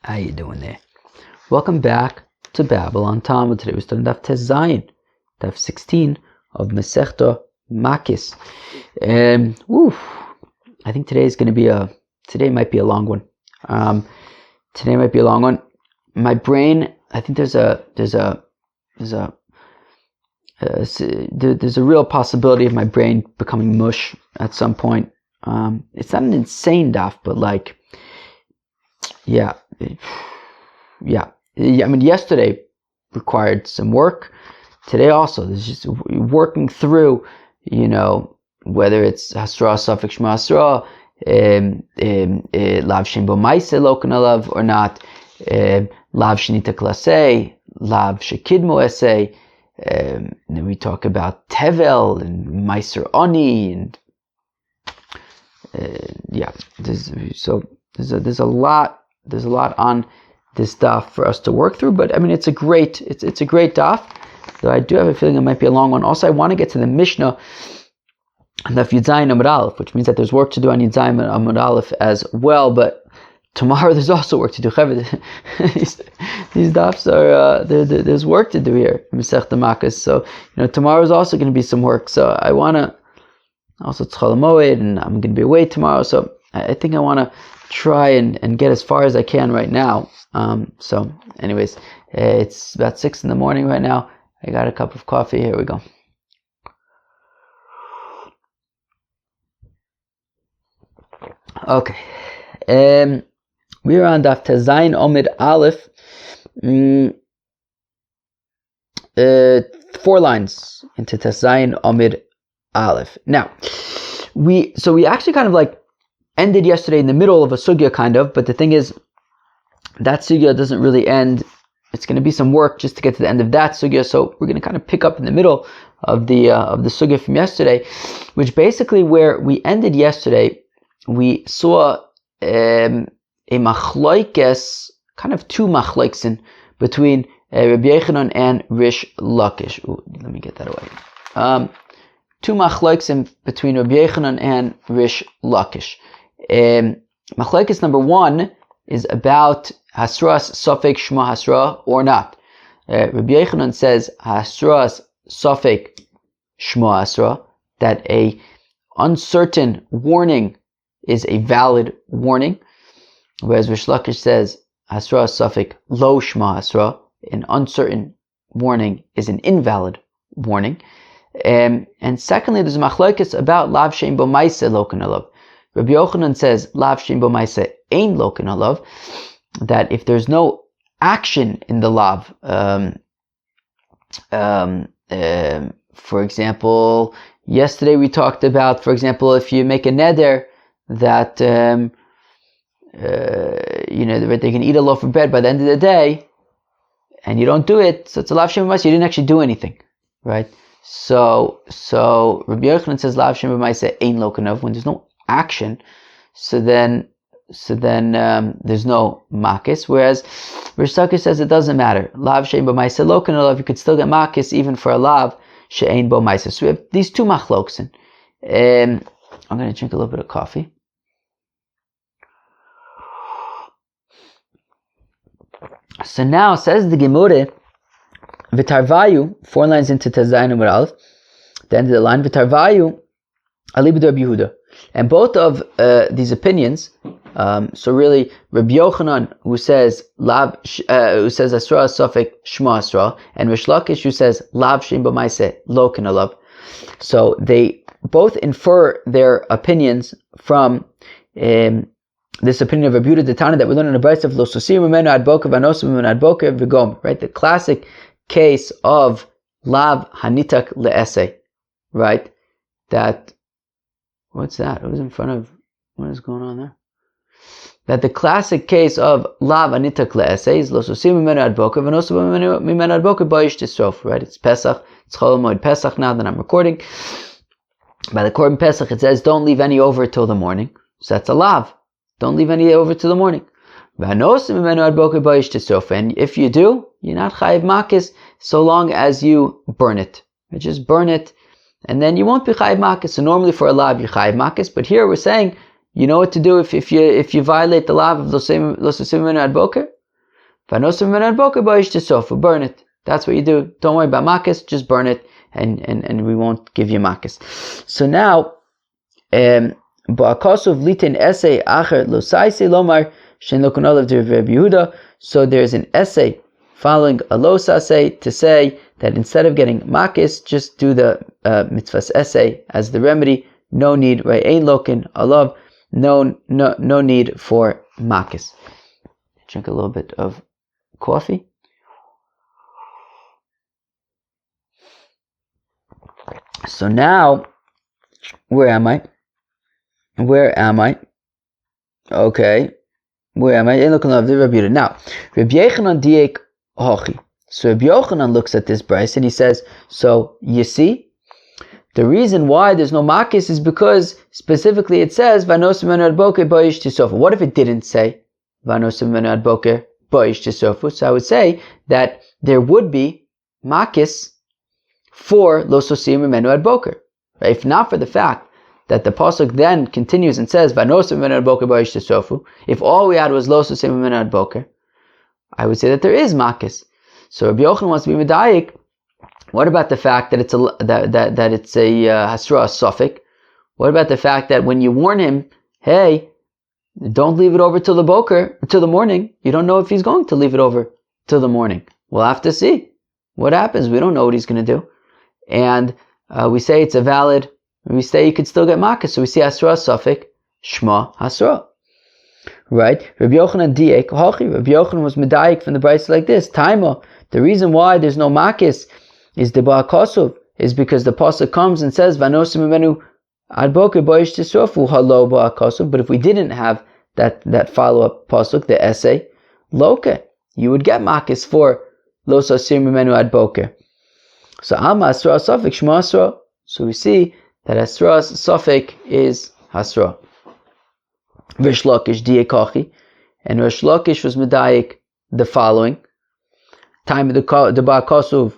How you doing there? Welcome back to Babylon Talmud. Today we're studying Daf Tes Zayin, Daf 16 of Masechta Makos. I think today might be a long one. My brain, I think there's a real possibility of my brain becoming mush at some point. It's not an insane daf, but I mean, yesterday required some work. Today also, there's just working through, whether it's Hasra, Safek, Shema Hasra, Lav Shem Bo Maise Lokan Alav or not, Lav Shenita Klase, Lav Shekidmo Ese, and then we talk about Tevel and Meiser Oni, and there's a lot on this daf for us to work through, but I mean it's a great daf, though I do have a feeling it might be a long one. Also, I want to get to the Mishnah on Daf Yud Zayin Amud Aleph, which means that there's work to do on Yud Zayin Amud Aleph as well, but tomorrow there's also work to do. These dafs are there's work to do here in Masechta Makos, so tomorrow is also going to be some work. So I want to also Tzchol Moed, and I'm going to be away tomorrow, so I think I want to try and get as far as I can right now. So anyways, it's about 6 in the morning right now. I got a cup of coffee. Here we go. Okay. We are on Daf Tes Zayin Omid Aleph. 4 lines into Tes Zayin Omid Aleph. Now, we actually kind of ended yesterday in the middle of a sugya kind of, but the thing is, that sugya doesn't really end. It's going to be some work just to get to the end of that sugya, so we're going to kind of pick up in the middle of the sugya from yesterday, which basically where we ended yesterday, we saw a machloikes, kind of 2 machloiksin between Rabbi Yochanan and Rish Lakish. Let me get that away. 2 machloiksin between Rabbi Yochanan and Rish Lakish. Machlekes number 1 is about Hasras Safek Shema Hasra or not. Rabbi Yochanan says Hasras Safek Shema Hasra, that a uncertain warning is a valid warning, whereas Rish Lakish says Hasras Safek Lo Shema Hasra, an uncertain warning is an invalid warning. And secondly, there's a machlekes about Lav Shem Bo Maise Lokan Alav. Rabbi Yochanan says, Lav Shem Bo Maise Ein Lokan Alav, that if there's no action in the Lav, for example, yesterday we talked about, for example, if you make a neder that, that they can eat a loaf of bread by the end of the day, and you don't do it, so it's a Lav Shem Bo Maise, you didn't actually do anything, right? So Rabbi Yochanan says, Lav Shem Bo Maise Ein Lokan Alav, when there's no action, so then there's no makis. Whereas Rish Lakish says it doesn't matter. Lav she'ein bo ma'aseh lokan alav, you could still get makis even for a lav she'ein bo ma'aseh. So we have these 2 machloksin. I'm going to drink a little bit of coffee. So now says the Gemara, v'tarvayu, 4 lines into Tes Zayin Amud Aleph, the end of the line, v'tarvayu alibid Rabbi Yehuda. And both of these opinions, so really Rabbi Yochanan, who says Asra Safek Shema Asra, and Rish Lakish, who says Lav Shem Bo Maise Lokan Alav. So they both infer their opinions from this opinion of Rabbi Yehuda the Tana that we learn in the Brayso of Lo Sosim Mimenu Ad Boker V'Anosim Mimenu Ad Boker V'Gom, right? The classic case of Lav Hanitak Le'ese, right? That. What's that? Who's in front of? What is going on there? That the classic case of Lav Anitak Le'ese is Lo Sosim Mimenu Ad Boker V'Anosim Mimenu Ad Boker B'Yish Tisrof, right? It's Pesach. It's Chol Moed Pesach now that I'm recording. By the Korban Pesach, it says don't leave any over till the morning. So that's a Lav. Don't leave any over till the morning. V'Anosim Mimenu Ad Boker B'Yish Tisrof. And if you do, you're not chayiv makis so long as you burn it. You just burn it. And then you won't be chayiv makis. So normally for a lav you're chayiv makis, but here we're saying you know what to do if you violate the lav of Lo Sosim Mimenu Ad Boker. Vanosim mimenu ad boker ba'ish tisofu. Burn it. That's what you do. Don't worry about makos, just burn it, and we won't give you makos. So now, ba'akosov litin essay acher losaisi lomar shen lokun olav de Rabbi Yehuda. So there's an essay following a losase to say that instead of getting makos, just do the mitzvahs essay as the remedy. No need, right? Ein lokin alav. No need for makos. Drink a little bit of coffee. So now, where am I? Okay, where am I? Now, Rabbi Yochanan diek hochi. So Rabbi Yochanan looks at this brayse and he says, so you see, the reason why there's no makos is because specifically it says vanosim mimenu ad boker ba'ish tisofu. What if it didn't say vanosim mimenu ad boker ba'ish tisofu? So I would say that there would be makos for lo sosim mimenu ad boker. If not for the fact that the pasuk then continues and says vanosim mimenu ad boker ba'ish tisofu, if all we had was lo sosim mimenu ad boker, I would say that there is makos. So Rabbi Yochanan wants to be medayik. What about the fact that it's a hasra suffix? What about the fact that when you warn him, hey, don't leave it over till the morning, you don't know if he's going to leave it over till the morning. We'll have to see what happens. We don't know what he's going to do. And we say it's a valid, we say you could still get makos. So we see hasra suffix, shma hasra. Right? Rabbi Yochanan diek hachi. Rabbi Yochanan was medayik from the brayse like this. Taima. The reason why there's no makos is the ba'akosov, is because the pasuk comes and says vanosim mimenu ad boker ba'ish tisofu halo ba'akosov. But if we didn't have that follow-up pasuk, the essay, loka, you would get makos for lo sosim mimenu ad boker. So alma asra suffix shma asra. So we see that asra suffix is hasra. Rish Lakish diekachi, and Rish Lakish was medayik the following time of the ba'akosov,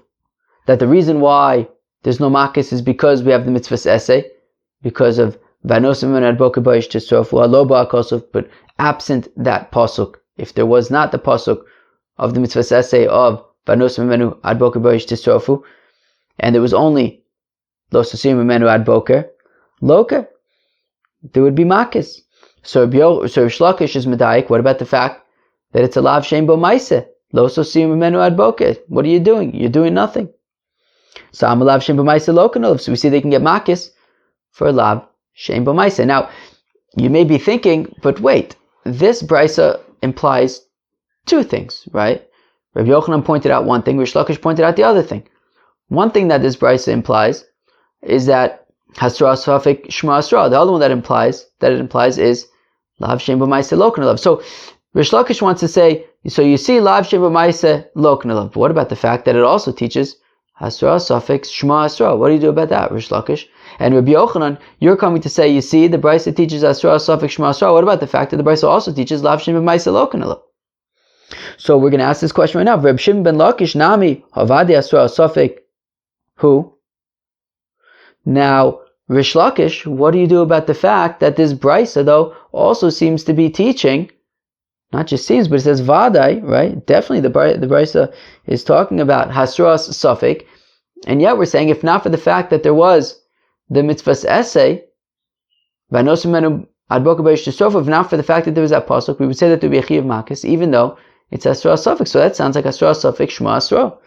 that the reason why there's no makos is because we have the mitzvahs essay, because of vanosim mimenu ad boker ba'ish tisofu halo ba'akosov. But absent that pasuk, if there was not the pasuk of the mitzvahs essay of vanosim mimenu ad boker ba'ish tisofu, and there was only lo sosim mimenu ad boker loka, there would be makos. So Rish Lakish is medayik. What about the fact that it's a lav shein bo ma'aseh lo sosim mimenu ad boker? What are you doing? You're doing nothing. So I'm a lav shein bo ma'aseh lo kanolav. So we see they can get makos for a lav shein bo ma'aseh. Now you may be thinking, but wait, this brisa implies two things, right? Rabbi Yochanan pointed out one thing, Rish Lakish pointed out the other thing. One thing that this brisa implies is that hasra suffix shma asra. The other one that it implies is lav shein bo ma'aseh lo kanolav. So Rish Lakish wants to say, so you see lav shein bo ma'aseh lo kanolav. But what about the fact that it also teaches hasra suffix shma asra? What do you do about that, Rish Lakish? And Rabbi Yochanan, you're coming to say, you see, the brisa teaches hasra suffix shma asra. What about the fact that the brisa also teaches lav shein bo ma'aseh lo kanolav? So we're going to ask this question right now. Reb Shimon ben Lakish nami havadi hasra suffix who? Now, Rish Lakish, what do you do about the fact that this brisa, though, also seems to be teaching, not just seems, but it says vadai, right? Definitely the brisa is talking about hasras suffix, and yet we're saying if not for the fact that there was the mitzvahs essay, vanosim mimenu ad boker ba'ish tisofu, if not for the fact that there was that pasuk, we would say that there would be a chiyav makos, even though it's hasras suffix. So that sounds like hasras suffix shma asra.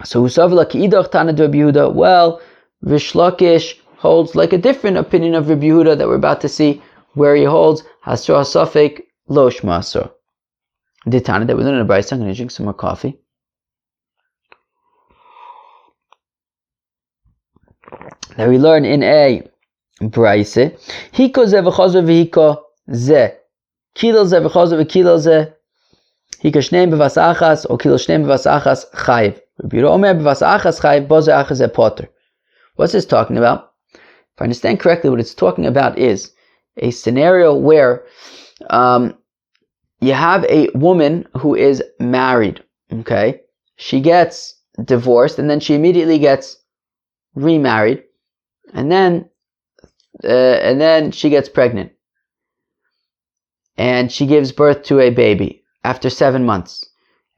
So Usavla Ki'idach Tana de Rabbi Yehuda. Well, Rish Lakish holds like a different opinion of Rabbi Yehuda that we're about to see, where he holds Hasra Safek Lo Shma Asra. The Tana that we learned in the Brayso. I'm going to drink some more coffee. That we learn in a Brayso. Hiko ze v'chazo v'hiko ze. Kilo ze v'chazo v'kilo ze. Hiko shneim b'vas achas, or kilo shneim b'vas achas chayiv. What's this talking about? If I understand correctly, what it's talking about is a scenario where you have a woman who is married, okay? She gets divorced and then she immediately gets remarried, and then she gets pregnant and she gives birth to a baby. after 7 months,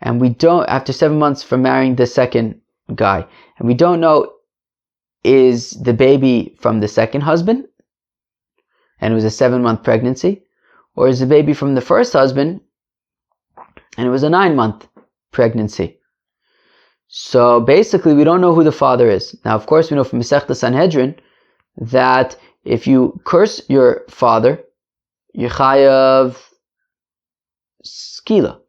and we don't, after 7 months from marrying the second guy, and we don't know, is the baby from the second husband, and it was a 7-month pregnancy, or is the baby from the first husband, and it was a 9-month pregnancy. So basically, we don't know who the father is. Now, of course, we know from Masechta Sanhedrin that if you curse your father, you're chayav skila.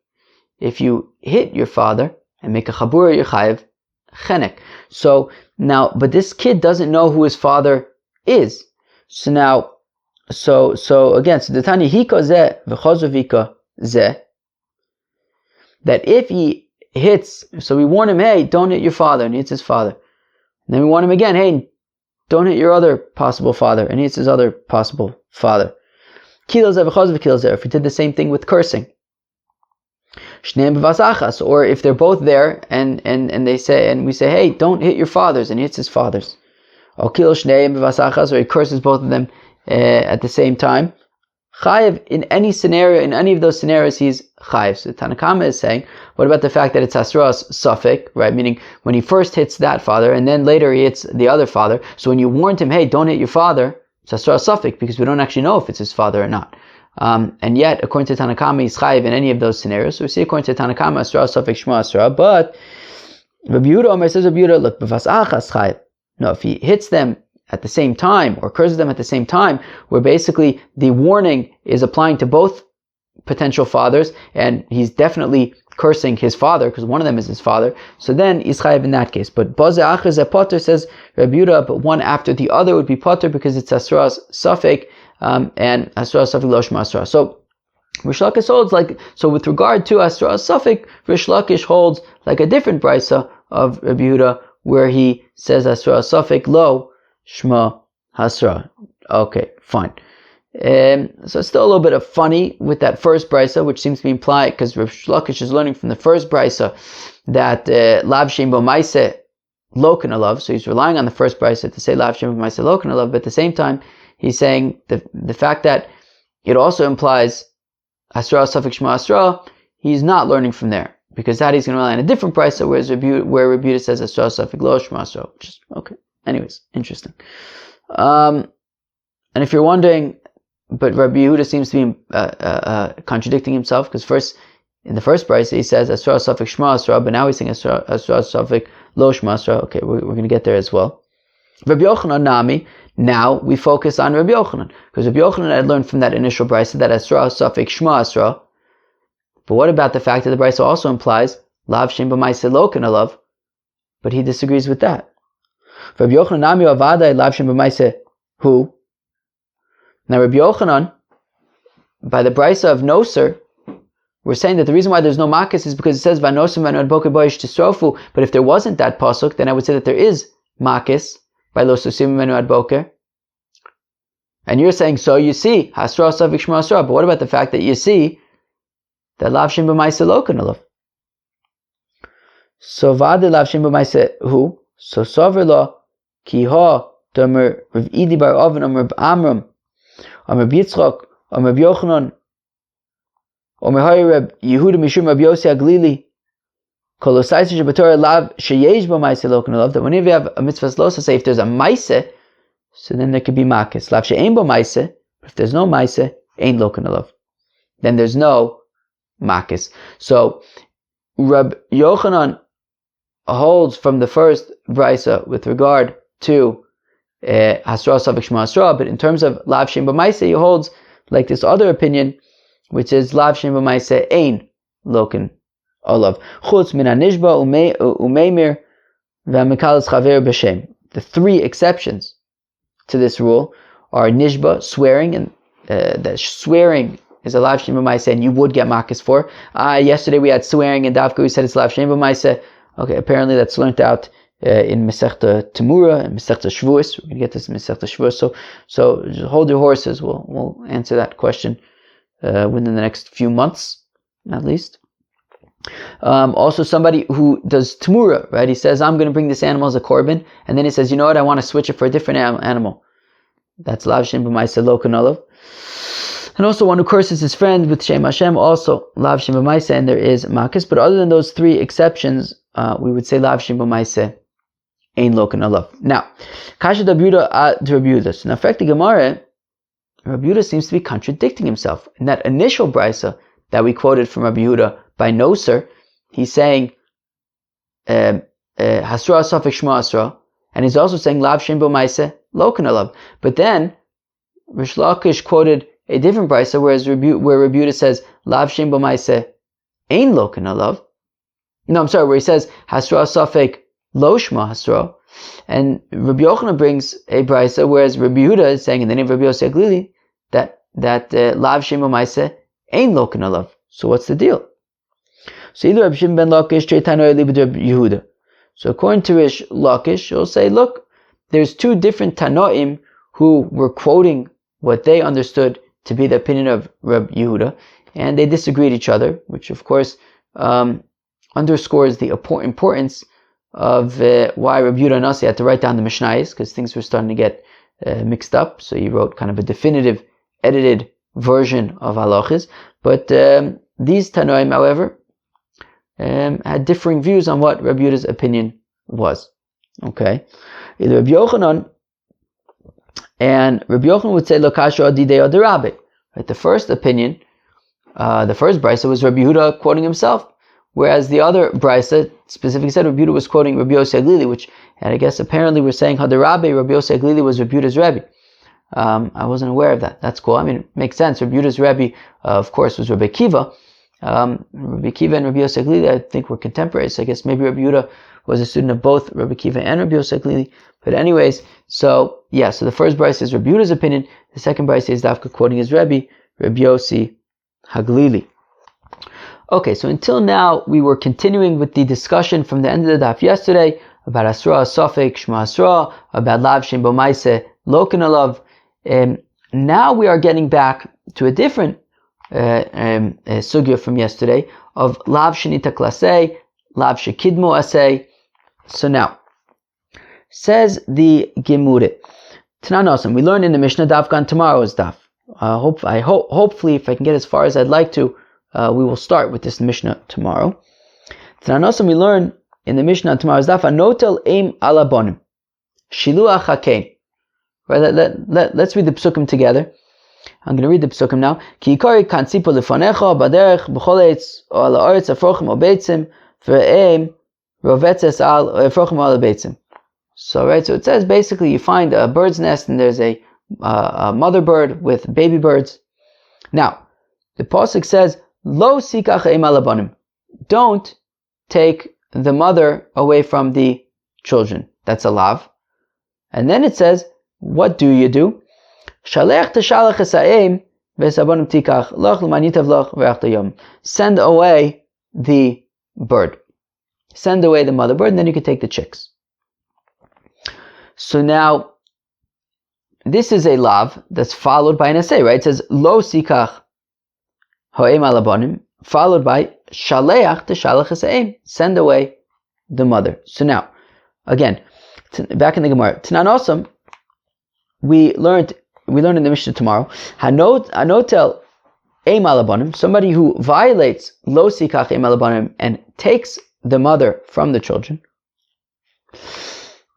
If you hit your father and make a chabura, you're chayav chenek. So now, but this kid doesn't know who his father is. So now, so again, so the Tanya hika zeh v'chozo vika zeh, that if he hits, so we warn him, hey, don't hit your father, and he hits his father. And then we warn him again, hey, don't hit your other possible father, and he hits his other possible father. If we did the same thing with cursing, or if they're both there and they say, and we say, hey, don't hit your fathers, and he hits his fathers, or he curses both of them at the same time. Chayiv, in any scenario, in any of those scenarios, he's chayiv. So Tanakama is saying, what about the fact that it's Hasras Suffolk, right? Meaning when he first hits that father, and then later he hits the other father. So when you warned him, hey, don't hit your father, it's Hasras Suffolk, because we don't actually know if it's his father or not. And yet, according to Tanakama, he's chayiv in any of those scenarios. So we see, according to Tanakama, Hasras Suffolk, Shema Hasra. But Rabbi Yehuda Omer says, Rabbi Yehuda, look, b'vas achas chayiv. No, if he hits them at the same time, or curses them at the same time, where basically the warning is applying to both potential fathers, and he's definitely cursing his father, because one of them is his father, so then he's chayiv in that case. But Baze Achaz Potter says Rabbi Yehuda, but one after the other would be Potter, because it's Asras Safek, and Asras Safek Lo Shema Asra. So Rish Lakish holds like, so with regard to Asras Safek, Rish Lakish holds like a different brisa of Rabbi Yehuda, where he says Asras Safek Lo Shema Hasra. Okay, fine. So it's still a little bit of funny with that first brisa, which seems to be implied, because Rav Lakish is learning from the first brisa that Lav Shem Bo Maaseh Lo Kana Lav. So he's relying on the first brisa to say Lav Shem Bo Maaseh Lo Kana Lav, but at the same time he's saying the fact that it also implies Asra Safek Shema Asra, he's not learning from there, because that he's going to rely on a different brisa, where Rabbi Yehuda says Asra Safek Lo Shema Asra, which is okay. Anyways, interesting. And if you're wondering, but Rabbi Yehuda seems to be contradicting himself, because first, in the first brisa, he says Asra Safek Shema Asra, but now he's saying Asra Safek Lo Shema Asra. Okay, we're going to get there as well. Rabbi Yochanan Nami, now we focus on Rabbi Yochanan, because Rabbi Yochanan had learned from that initial brisa that Asra Safek Shema Asra. But what about the fact that the brisa also implies Lav Shem B'maaseh Lo Kana Lav? But he disagrees with that. Rabbi Yochanan Nami Avadai Lav Shem B'maaseh Hu. Now Rabbi Yochanan, by the brisa of Noser, we're saying that the reason why there's no Makos is because it says Vanosim Vanu Ad Boker Boish Tisrofu. But if there wasn't that pasuk, then I would say that there is Makos by Lo Sosim Vanu Ad Boker. And you're saying, so you see Hasra Safek Shema Asra. But what about the fact that you see that Lav Shem B'maaseh Lo Kana Lav? So Vade Lav Shem B'maaseh Hu. So Sover Lo Ki Ha Domer Rav Idi Bar Oven Omer Amram Omer Yitzchak Omer Yochanan Omer Hay Reb Yehuda Mishum Reb Yossi Aglili Kolosai Shebatorah Lav Sheyesh B'maaseh Lo Kana Lav. That whenever you have a mitzvah losa, say if there's a maaseh, so then there could be Makos. Lav She'ein B'maaseh, but if there's no maaseh, Ein Lo Kana Lav, then there's no Makos. So Reb Yochanan holds from the first brisa with regard to Hasra Safek Shema Asra, but in terms of Lav Shem B'maaseh, he holds like this other opinion, which is Lav Shem B'maaseh Ein Lo Kana Lav. Chutz Min HaNishba Umeimir V'Mekalas Chaver B'Shem. The three exceptions to this rule are Nishba, swearing, and that swearing is a Lav Shem B'maaseh, and you would get Makos for. Yesterday we had swearing, and Davka we said it's Lav Shem B'maaseh. Okay, apparently that's learnt out in Masechta Temura and Masechta Shavuos. We're going to get this in Masechta Shavuos. So just hold your horses. We'll answer that question within the next few months, at least. Also, somebody who does Temura, right? He says, I'm going to bring this animal as a korban, and then he says, you know what? I want to switch it for a different animal. That's Lav Shem B'maaseh Lo Kana Lav. And also one who curses his friend with Shem Hashem, also Lav Shem B'Maise, and there is Makos. But other than those three exceptions, we would say Lav Shem B'Maise, Ein Loken Alav. Now, Kasha Rabuda to Rabuda. So in effect, the Gemara, Rabuda seems to be contradicting himself. In that initial brisa that we quoted from Rabbi Yehuda by Noser, he's saying Hasra Safik Shma Asra, and he's also saying Lav Shem B'Maise, Loken Alav. But then Rish Lakish quoted a different brisa, where Rabbi Yehuda says Lav Shem B'Maise, Ein Loken Alav. No, I'm sorry, where he says Hasra Safik Lo Shma Hasra, and Rabbi Yochanan brings a brisa, whereas Rabbi Yehuda is saying in the name of Rabbi Yossi Aglili that Lav Shem B'Maise Ein Loken Alav. So what's the deal? So either Rabbi Shimon ben Lakish Tanoy Libid Rabbi Yehuda. So according to Rish Lakish, he'll say, look, there's two different Tanoim who were quoting what they understood to be the opinion of Rabbi Yehuda, and they disagreed each other, which of course underscores the importance of why Rabbi Yehuda Nasi had to write down the Mishnayos, because things were starting to get mixed up. So he wrote kind of a definitive, edited version of halachas. But these Tanoim, however, had differing views on what Rabbi Yehuda's opinion was. Okay, either Rabbi Yochanan and Rabbi Yochanan would say Lokasha Adidei Adirabe. Right, the first opinion, the first brisa was Rabbi Yehuda quoting himself. Whereas the other brisa specifically said Rabbi Yehuda was quoting Rabbi Yossi Aglili, which, and I guess apparently we're saying Hadarabe, Rabbi Yossi Aglili was Rabbi Yehuda's Rebbe. I wasn't aware of that. That's cool. I mean, it makes sense. Rabbi Yehuda's Rebbe, of course, was Rabbi Kiva. Rabbi Kiva and Rabbi Yossi Aglili, I think, were contemporaries. So I guess maybe Rabbi Yehuda was a student of both Rabbi Kiva and Rabbi Yossi Aglili. But anyways, so the first brisa is Rabbi Yehuda's opinion. The second brisa is Dafka quoting his Rebbe, Rabbi Yossi Aglili. Okay, so until now, we were continuing with the discussion from the end of the daf yesterday about Asra, Safek, Shma Asra, about Lav Shem B'Maise, Loken Alav. Now we are getting back to a different sugya from yesterday of Lav Shenita Klasei, Lav Shekidmo Asei. So now, says the Gemure, Tananosim, we learned in the Mishnah Dafkan tomorrow's daf. Hopefully, if I can get as far as I'd like to, we will start with this Mishnah tomorrow. Tananosim, we learn in the Mishnah tomorrow's daf, Anotel Eim Alabonim, Shiluach Hakein. Right, let's read the psukim together. I'm going to read the psukim now. Ki yikari kansipo lefanecha baderech b'choletz o ala oretz afrochim o beitzim v'eim rovetzes al afrochim o ala beitzim. So it says basically you find a bird's nest and there's a mother bird with baby birds. Now, the pasuk says, Lo sikach eim alabanim. Don't take the mother away from the children. That's a lav. And then it says, what do you do? Shalech teshalach esaim v'esabonim tikach loch l'manitav loch v'achta yom. Send away the bird. Send away the mother bird, and then you can take the chicks. So now, this is a lav that's followed by an essay, right? It says, Lo sikach ha'eim alabonim, followed by shaleach teshalach esaim. Send away the mother. So now, again, back in the Gemara, Tananosam, we learned in the Mishnah tomorrow, Hanotel Eim Alabanim, somebody who violates Lo Sikach Eim Alabanim and takes the mother from the children.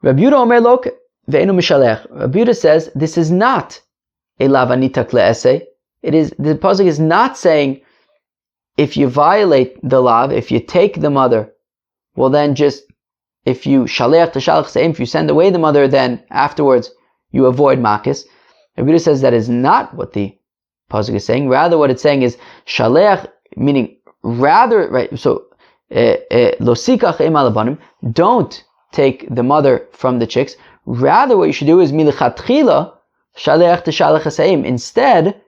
Rabbi Yehuda Omer Lok Ve'enu Mishalech. Rabbi Yehuda says this is not a lavanita kle'ese. The pasuk is not saying if you violate the lav, if you take the mother, well then if you shaleach teshalach seim, if you send away the mother, then afterwards you avoid Makos. Rabbi Yehuda says that is not what the pasuk is saying. Rather, what it's saying is shaleach, meaning rather, right? So lo sikach eim alabanim. Don't take the mother from the chicks. Rather, what you should do is milichatchila shaleach teshalach seim. Instead,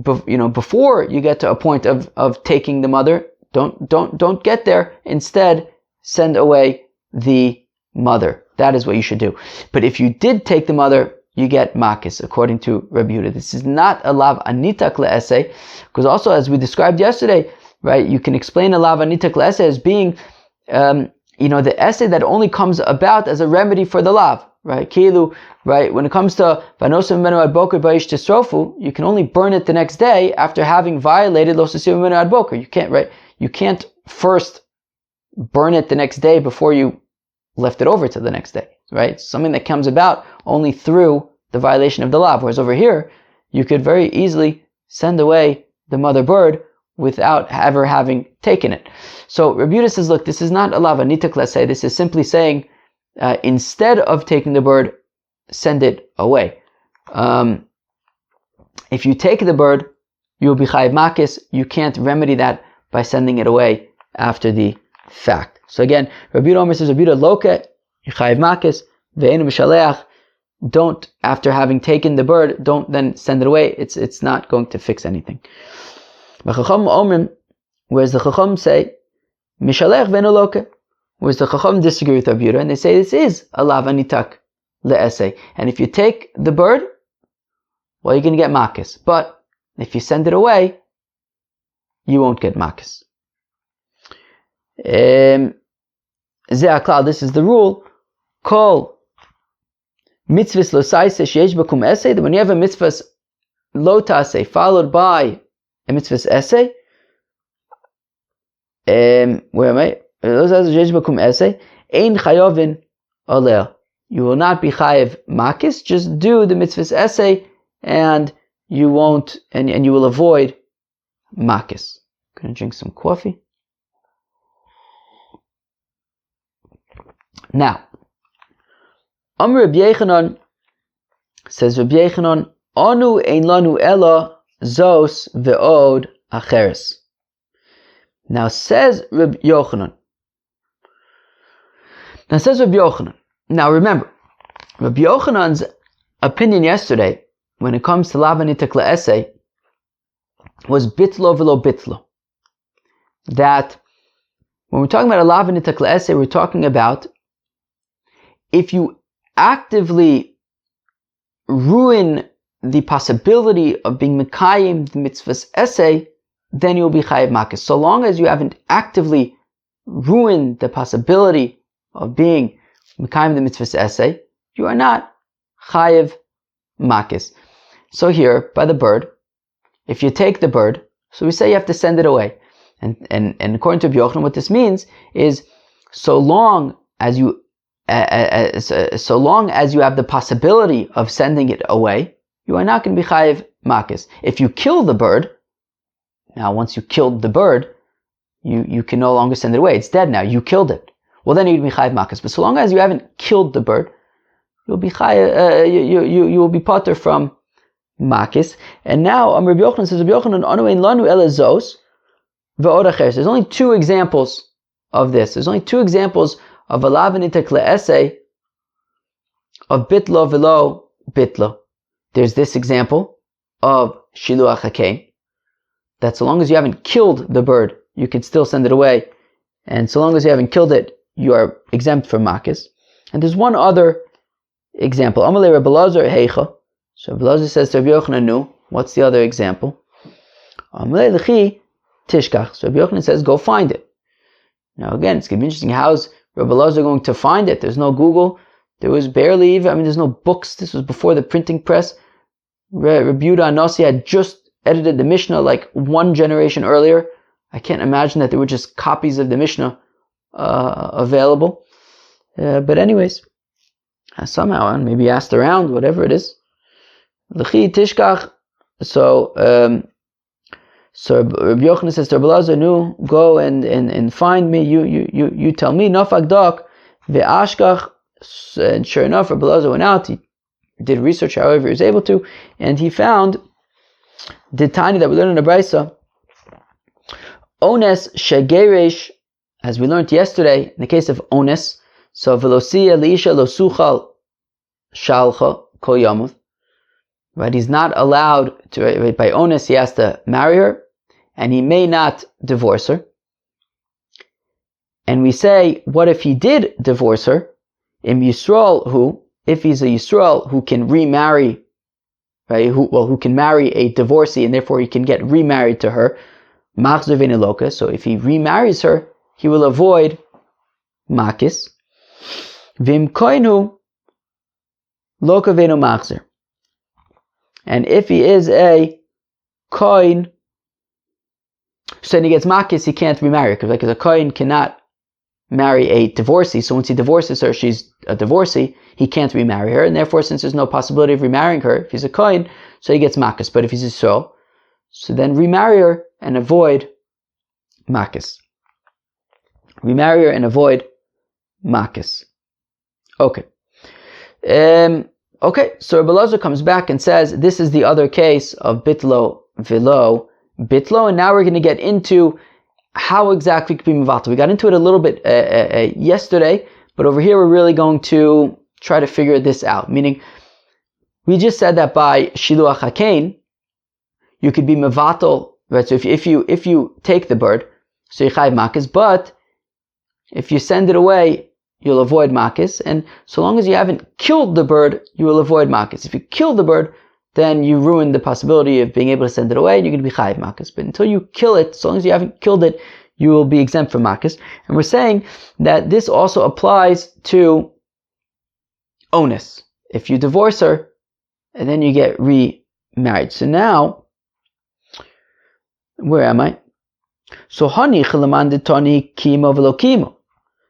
before you get to a point of taking the mother, don't get there. Instead, send away the mother. That is what you should do. But if you did take the mother, you get Makos, according to Rabbi Yehuda. This is not a lav anita kle'ese, because also, as we described yesterday, right, you can explain a lav anita kle'ese as being, the essay that only comes about as a remedy for the lav. right? Kilu, right? When it comes to vanosim menu ad boker bayish tisrofu, you can only burn it the next day after having violated lo sasim menu ad boker. You can't, right? You can't first burn it the next day before you left it over to the next day, right? Something that comes about only through the violation of the law. Whereas over here, you could very easily send away the mother bird without ever having taken it. So Rabbi Yehuda says, look, this is not a lavanitak, let's say. This is simply saying, instead of taking the bird, send it away. If you take the bird, you will be chayiv makis. You can't remedy that by sending it away after the fact. So again, Rabbi Yehuda says, Rabbi Yehuda loke, chayiv makis, ve'enu b'shaleach. Don't, after having taken the bird, don't then send it away. It's not going to fix anything. Whereas the Chacham say, mishalech ve'enu loke. Whereas the Chacham disagree with Rabbi Yehuda, and they say this is a lav anitak le'esei. And if you take the bird, well, you're going to get makis. But if you send it away, you won't get makis. This is the rule. Kol mitzvahs lo saise sheyesh bakum esei. That when you have a mitzvahs lo tasei followed by a mitzvahs esei, where am I? Lo saise sheyesh bakum esei ein chayovin oleh. You will not be chayiv makis. Just do the mitzvahs esei, and you won't, and you will avoid makis. I'm gonna drink some coffee. Now, Amr Rabbi Yechanan says, Rabbi Yechanan, Anu ein lanu ela zos ve'od acheres. Now says Rabbi Yochanan. Now remember, Rabbi Yochanan's opinion yesterday, when it comes to lavanitak le'esei, was bitlo velo bitlo. That when we're talking about a lavanitak le'esei, we're talking about if you actively ruin the possibility of being mekayim the mitzvahs esei, then you'll be chayiv makis. So long as you haven't actively ruined the possibility of being mekayim the mitzvahs esei, you are not chayiv makis. So here, by the bird, if you take the bird, so we say you have to send it away. And according to Rabbi Yochanan, what this means is so long as you have the possibility of sending it away, you are not going to be chayiv makis. If you kill the bird, now once you killed the bird, you can no longer send it away. It's dead now. You killed it. Well, then you'd be chayiv makis. But so long as you haven't killed the bird, you'll be chayiv. You will be potter from makis. And now Rabbi Yochanan says, Rabbi Yochanan, anu ein lanu ela zos ve'od acheres. There's only two examples of this. There's only two examples of a lavanitak le'esei of bitlo velo bitlo. There's this example of shiluach hakein, that so long as you haven't killed the bird, you can still send it away, and so long as you haven't killed it, you are exempt from makis. And there's one other example. Amalei Rabbi Elazar heicha. So Rabbi Elazar says to Rabbi Yochanan, no. What's the other example? Amalei lechi tishkach. So Rabbi Yochanan says, go find it. Now again, it's going to be interesting. How's Rabbi Elazar going to find it? There's no Google. There was barely even, there's no books. This was before the printing press. Rabbi Yehuda Anasi had just edited the Mishnah like one generation earlier. I can't imagine that there were just copies of the Mishnah available. But anyways, somehow, and maybe asked around, whatever it is. L'chi tishkach. So Rabbi Yochanan says to Rabbi Elazar, no, go and find me. You tell me. Nafak dak ve'ashkach. And sure enough, Rabbi Elazar went out. He did research however he was able to, and he found the tiny that we learned in the Brisa. Ones shegeresh, as we learned yesterday, in the case of ones, so velosia liisha lo suchal shalcha kol yamuth. Right, he's not allowed to. Right, by ones, he has to marry her, and he may not divorce her. And we say, what if he did divorce her? Im Yisrael, if he's a Yisrael who can remarry, right? Who can marry a divorcee, and therefore he can get remarried to her. Machzor v'niloka. So if he remarries her, he will avoid makis. Vim koinu, lo kavenu machzer. And if he is a kohen, so then he gets makis, he can't remarry, because like a kohen cannot marry a divorcee, so once he divorces her, she's a divorcee, he can't remarry her, and therefore since there's no possibility of remarrying her, if he's a kohen, so he gets makis. But if he's a so then remarry her and avoid makis. Remarry her and avoid makis. Okay. Okay, so Rabbi Elazar comes back and says, this is the other case of bitlo velo bitlo, and now we're going to get into how exactly it could be mevatel. We got into it a little bit yesterday, but over here we're really going to try to figure this out. Meaning, we just said that by shiluach hakein, you could be mevatel, right? So if you take the bird, so you chayiv makis, but if you send it away, you'll avoid makis, and so long as you haven't killed the bird, you will avoid makis. If you kill the bird, then you ruin the possibility of being able to send it away, and you're going to be chayiv makis. But until you kill it, so long as you haven't killed it, you will be exempt from makis. And we're saying that this also applies to onus. If you divorce her, and then you get remarried. So now, where am I? So hani chilaman tani kimo velo kimo.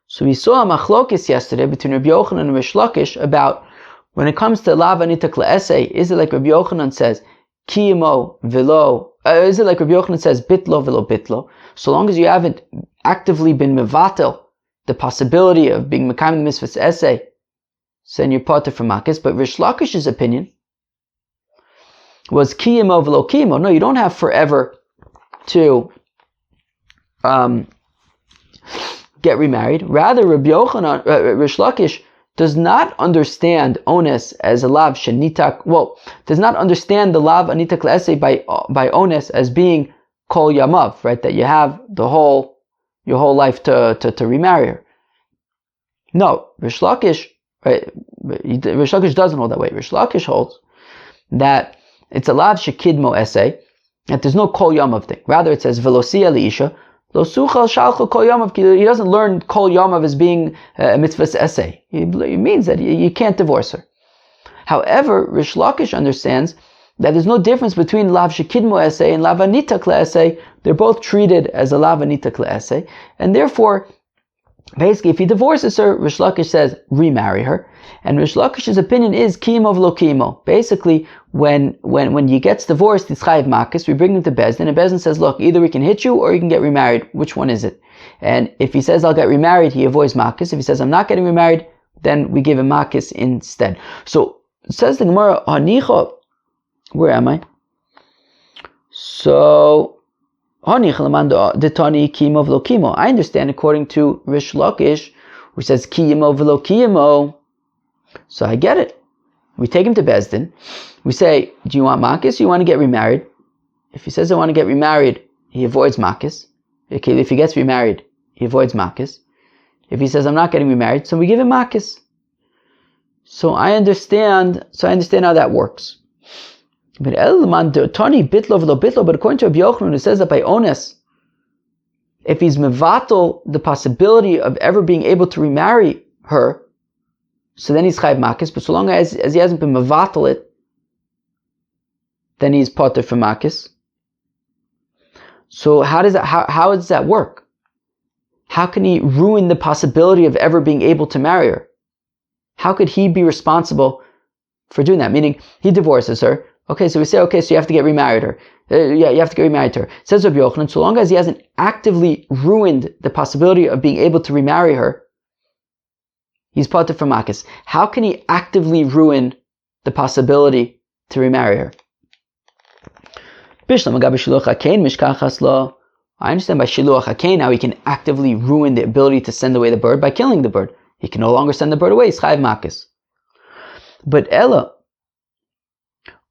So we saw a machlokis yesterday between Rabbi Yochanan and Rish Lakish about when it comes to lav anitak le'esei, is it like Rabbi Yochanan says kimo velo, is it like Rabbi Yochanan says bitlo velo bitlo? So long as you haven't actively been mevatel the possibility of being mekayim the mitzvahs essay, so then you're potter from makis. But Rish Lakish's opinion was kimo velo kimo. No, you don't have forever to get remarried. Rather, Rabbi Yochanan, Rish Lakish, does not understand onus as a lav shenitak. Well, does not understand the lav anitak le'esei by onus as being kol yamav, right? That you have your whole life to remarry her. No, Rish Lakish, right? Rish Lakish doesn't hold that way. Rish Lakish holds that it's a lav shekidmo essay, that there's no kol yamav thing. Rather, it says velosia liisha. Lo suchal shalcho kol yamav. He doesn't learn kol yamav as being a mitzvah's essay. It means that you can't divorce her. However, Rish Lakish understands that there's no difference between lav shekidmo essay and lav anitak le'essay. They're both treated as a lav anitak le'essay, and therefore, basically, if he divorces her, Rish Lakish says remarry her, and Rish Lakish's opinion is kimo v'lo kimo. Basically, when he gets divorced, it's chayiv makis. We bring him to Bezdin, and Bezdin says, look, either we can hit you or you can get remarried. Which one is it? And if he says I'll get remarried, he avoids makis. If he says I'm not getting remarried, then we give him makis instead. So it says the Gemara, hanicha. Where am I? So I understand according to Rish Lakish, who says kimo v'lo kimo. So I get it. We take him to Bezdin. We say, do you want makis or you want to get remarried? If he says I want to get remarried, he avoids makis. Okay, if he gets remarried, he avoids makis. If he says I'm not getting remarried, so we give him makis. So I understand how that works. But according to Rabbi Yochanan, who says that by onus, if he's mevatel the possibility of ever being able to remarry her, so then he's chayiv makis. But so long as he hasn't been mevatel it, then he's potter for makis. So how does that work? How can he ruin the possibility of ever being able to marry her? How could he be responsible for doing that? Meaning, he divorces her. Okay, so we say, okay, so you have to get remarried her. You have to get remarried to her. Says Rabbi Yochanan, so long as he hasn't actively ruined the possibility of being able to remarry her, he's potter for makis. How can he actively ruin the possibility to remarry her? I understand by shiluach hakein how he can actively ruin the ability to send away the bird by killing the bird. He can no longer send the bird away. He's chayiv makis. But Ella,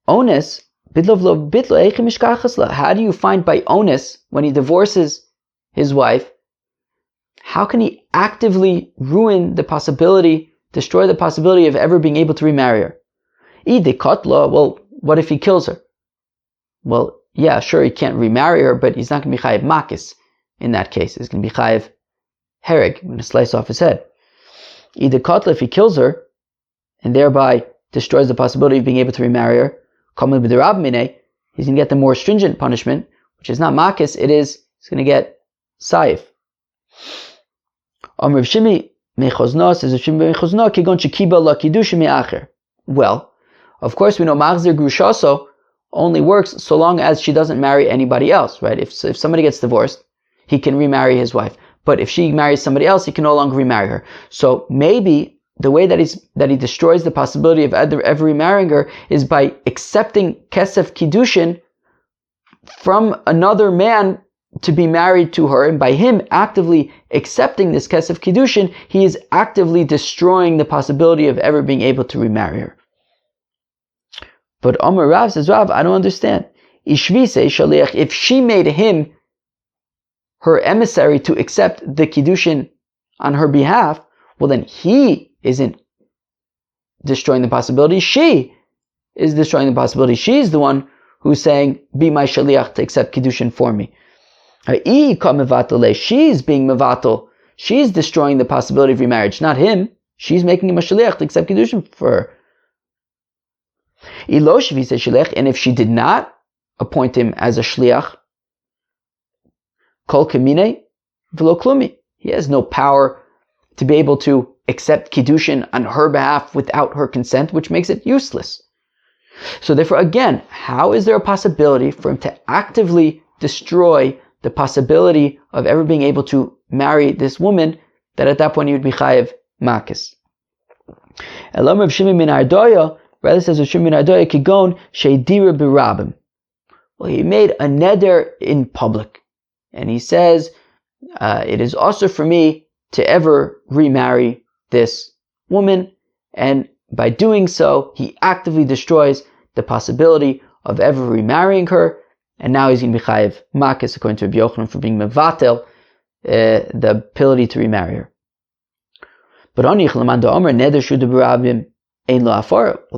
onus, how do you find by onus when he divorces his wife? How can he actively ruin the possibility, destroy the possibility of ever being able to remarry her? Well, what if he kills her? Well, yeah, sure, he can't remarry her, but he's not going to be chayiv makis in that case. He's going to be chayiv hereg. I'm going to slice off his head. If he kills her, and thereby destroys the possibility of being able to remarry her, he's going to get the more stringent punishment, which is not makis, he's going to get saif. Well, of course we know machzir grushaso only works so long as she doesn't marry anybody else, right? If somebody gets divorced, he can remarry his wife. But if she marries somebody else, he can no longer remarry her. So maybe the way that he destroys the possibility of ever remarrying her is by accepting kesef kiddushin from another man to be married to her, and by him actively accepting this kesef kiddushin, he is actively destroying the possibility of ever being able to remarry her. But Amar Rav says, Rav, I don't understand. Ishvise shaliach, if she made him her emissary to accept the kiddushin on her behalf, well then he isn't destroying the possibility. She is destroying the possibility. She's the one who's saying, be my shaliach to accept kiddushin for me. She's being mevatel. She's destroying the possibility of remarriage, not him. She's making him a shaliach to accept kiddushin for her. And if she did not appoint him as a shliach, kol kamine v'lo klumi, he has no power to be able to accept kiddushin on her behalf without her consent, which makes it useless. So therefore, again, how is there a possibility for him to actively destroy the possibility of ever being able to marry this woman, that at that point he would be chayev makis? Elam Rav Shimon ben Ardoya, rather says Rav Shimon ben Ardoya, kigon sheidira b'rabim. Well, he made a neder in public, and he says, it is also for me to ever remarry this woman, and by doing so, he actively destroys the possibility of ever remarrying her, and now he's going to be chayev makis, according to Rabbi Yochanan, for being mevatel, the ability to remarry her. But well,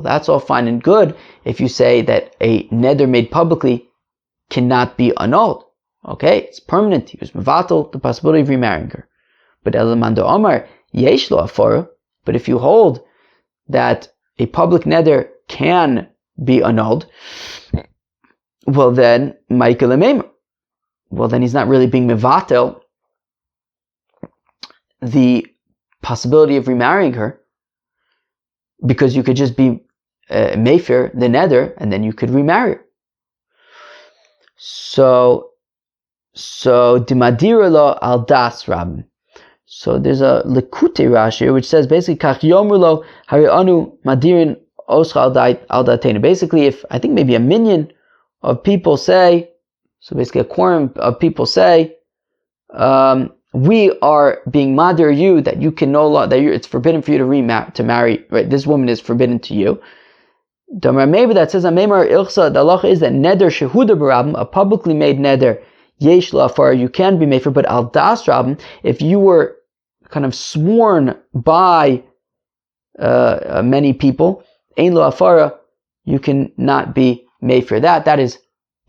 that's all fine and good if you say that a neder made publicly cannot be annulled. Okay, it's permanent. He was mevatel, the possibility of remarrying her. But elamando omar yesh lo afara. But if you hold that a public neder can be annulled, well then, Michael Lemeimer. Well then he's not really being mevatel the possibility of remarrying her, because you could just be mefer the neder and then you could remarry her. So dimadira lo al das rabim. So there's a Likutei Rashi which says basically kach yomru lo hari anu madirin oscha al datenu. Basically, if I think maybe a minyan of people say, so basically a quorum of people say, we are being madir you that you can no longer, it's forbidden for you to marry, right? This woman is forbidden to you. Maybe that says Amemar Ilchsa, the halacha is that neder shehuda b'rabim, a publicly made neder, yesh la'afar, you can be made for, but al das rabim, if you were kind of sworn by many people, ein la'afara, you can not be made for that. That is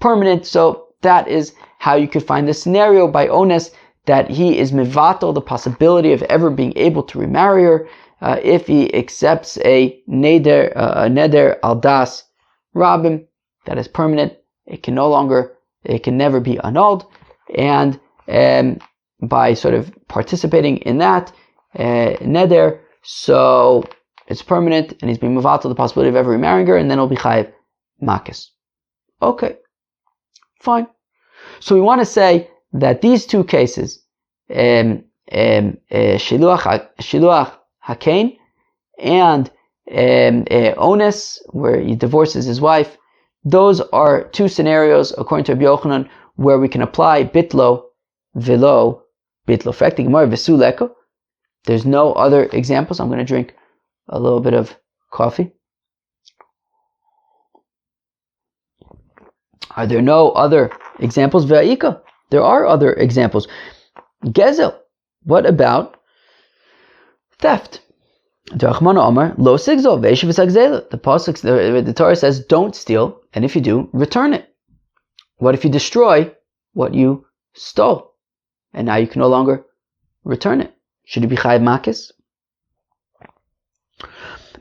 permanent. So that is how you could find the scenario by Ones, that he is mevatel the possibility of ever being able to remarry her if he accepts a neder al das rabim that is permanent. It can never be annulled, and by sort of participating in that neder, so it's permanent, and he's being mevatel the possibility of ever remarrying her, and then he'll be chayev makis. Okay, fine. So we want to say that these two cases, shiluach hakein and ones, where he divorces his wife, those are two scenarios, according to Rabbi Yochanan, where we can apply bitlo, velo, bitlo frekti gemara v'suleko. There's no other examples. I'm going to drink a little bit of coffee. Are there no other examples? Ve'ika. There are other examples. Gezel. What about theft? The pasuk, the Torah says, don't steal, and if you do, return it. What if you destroy what you stole, and now you can no longer return it? Should it be chayev makis?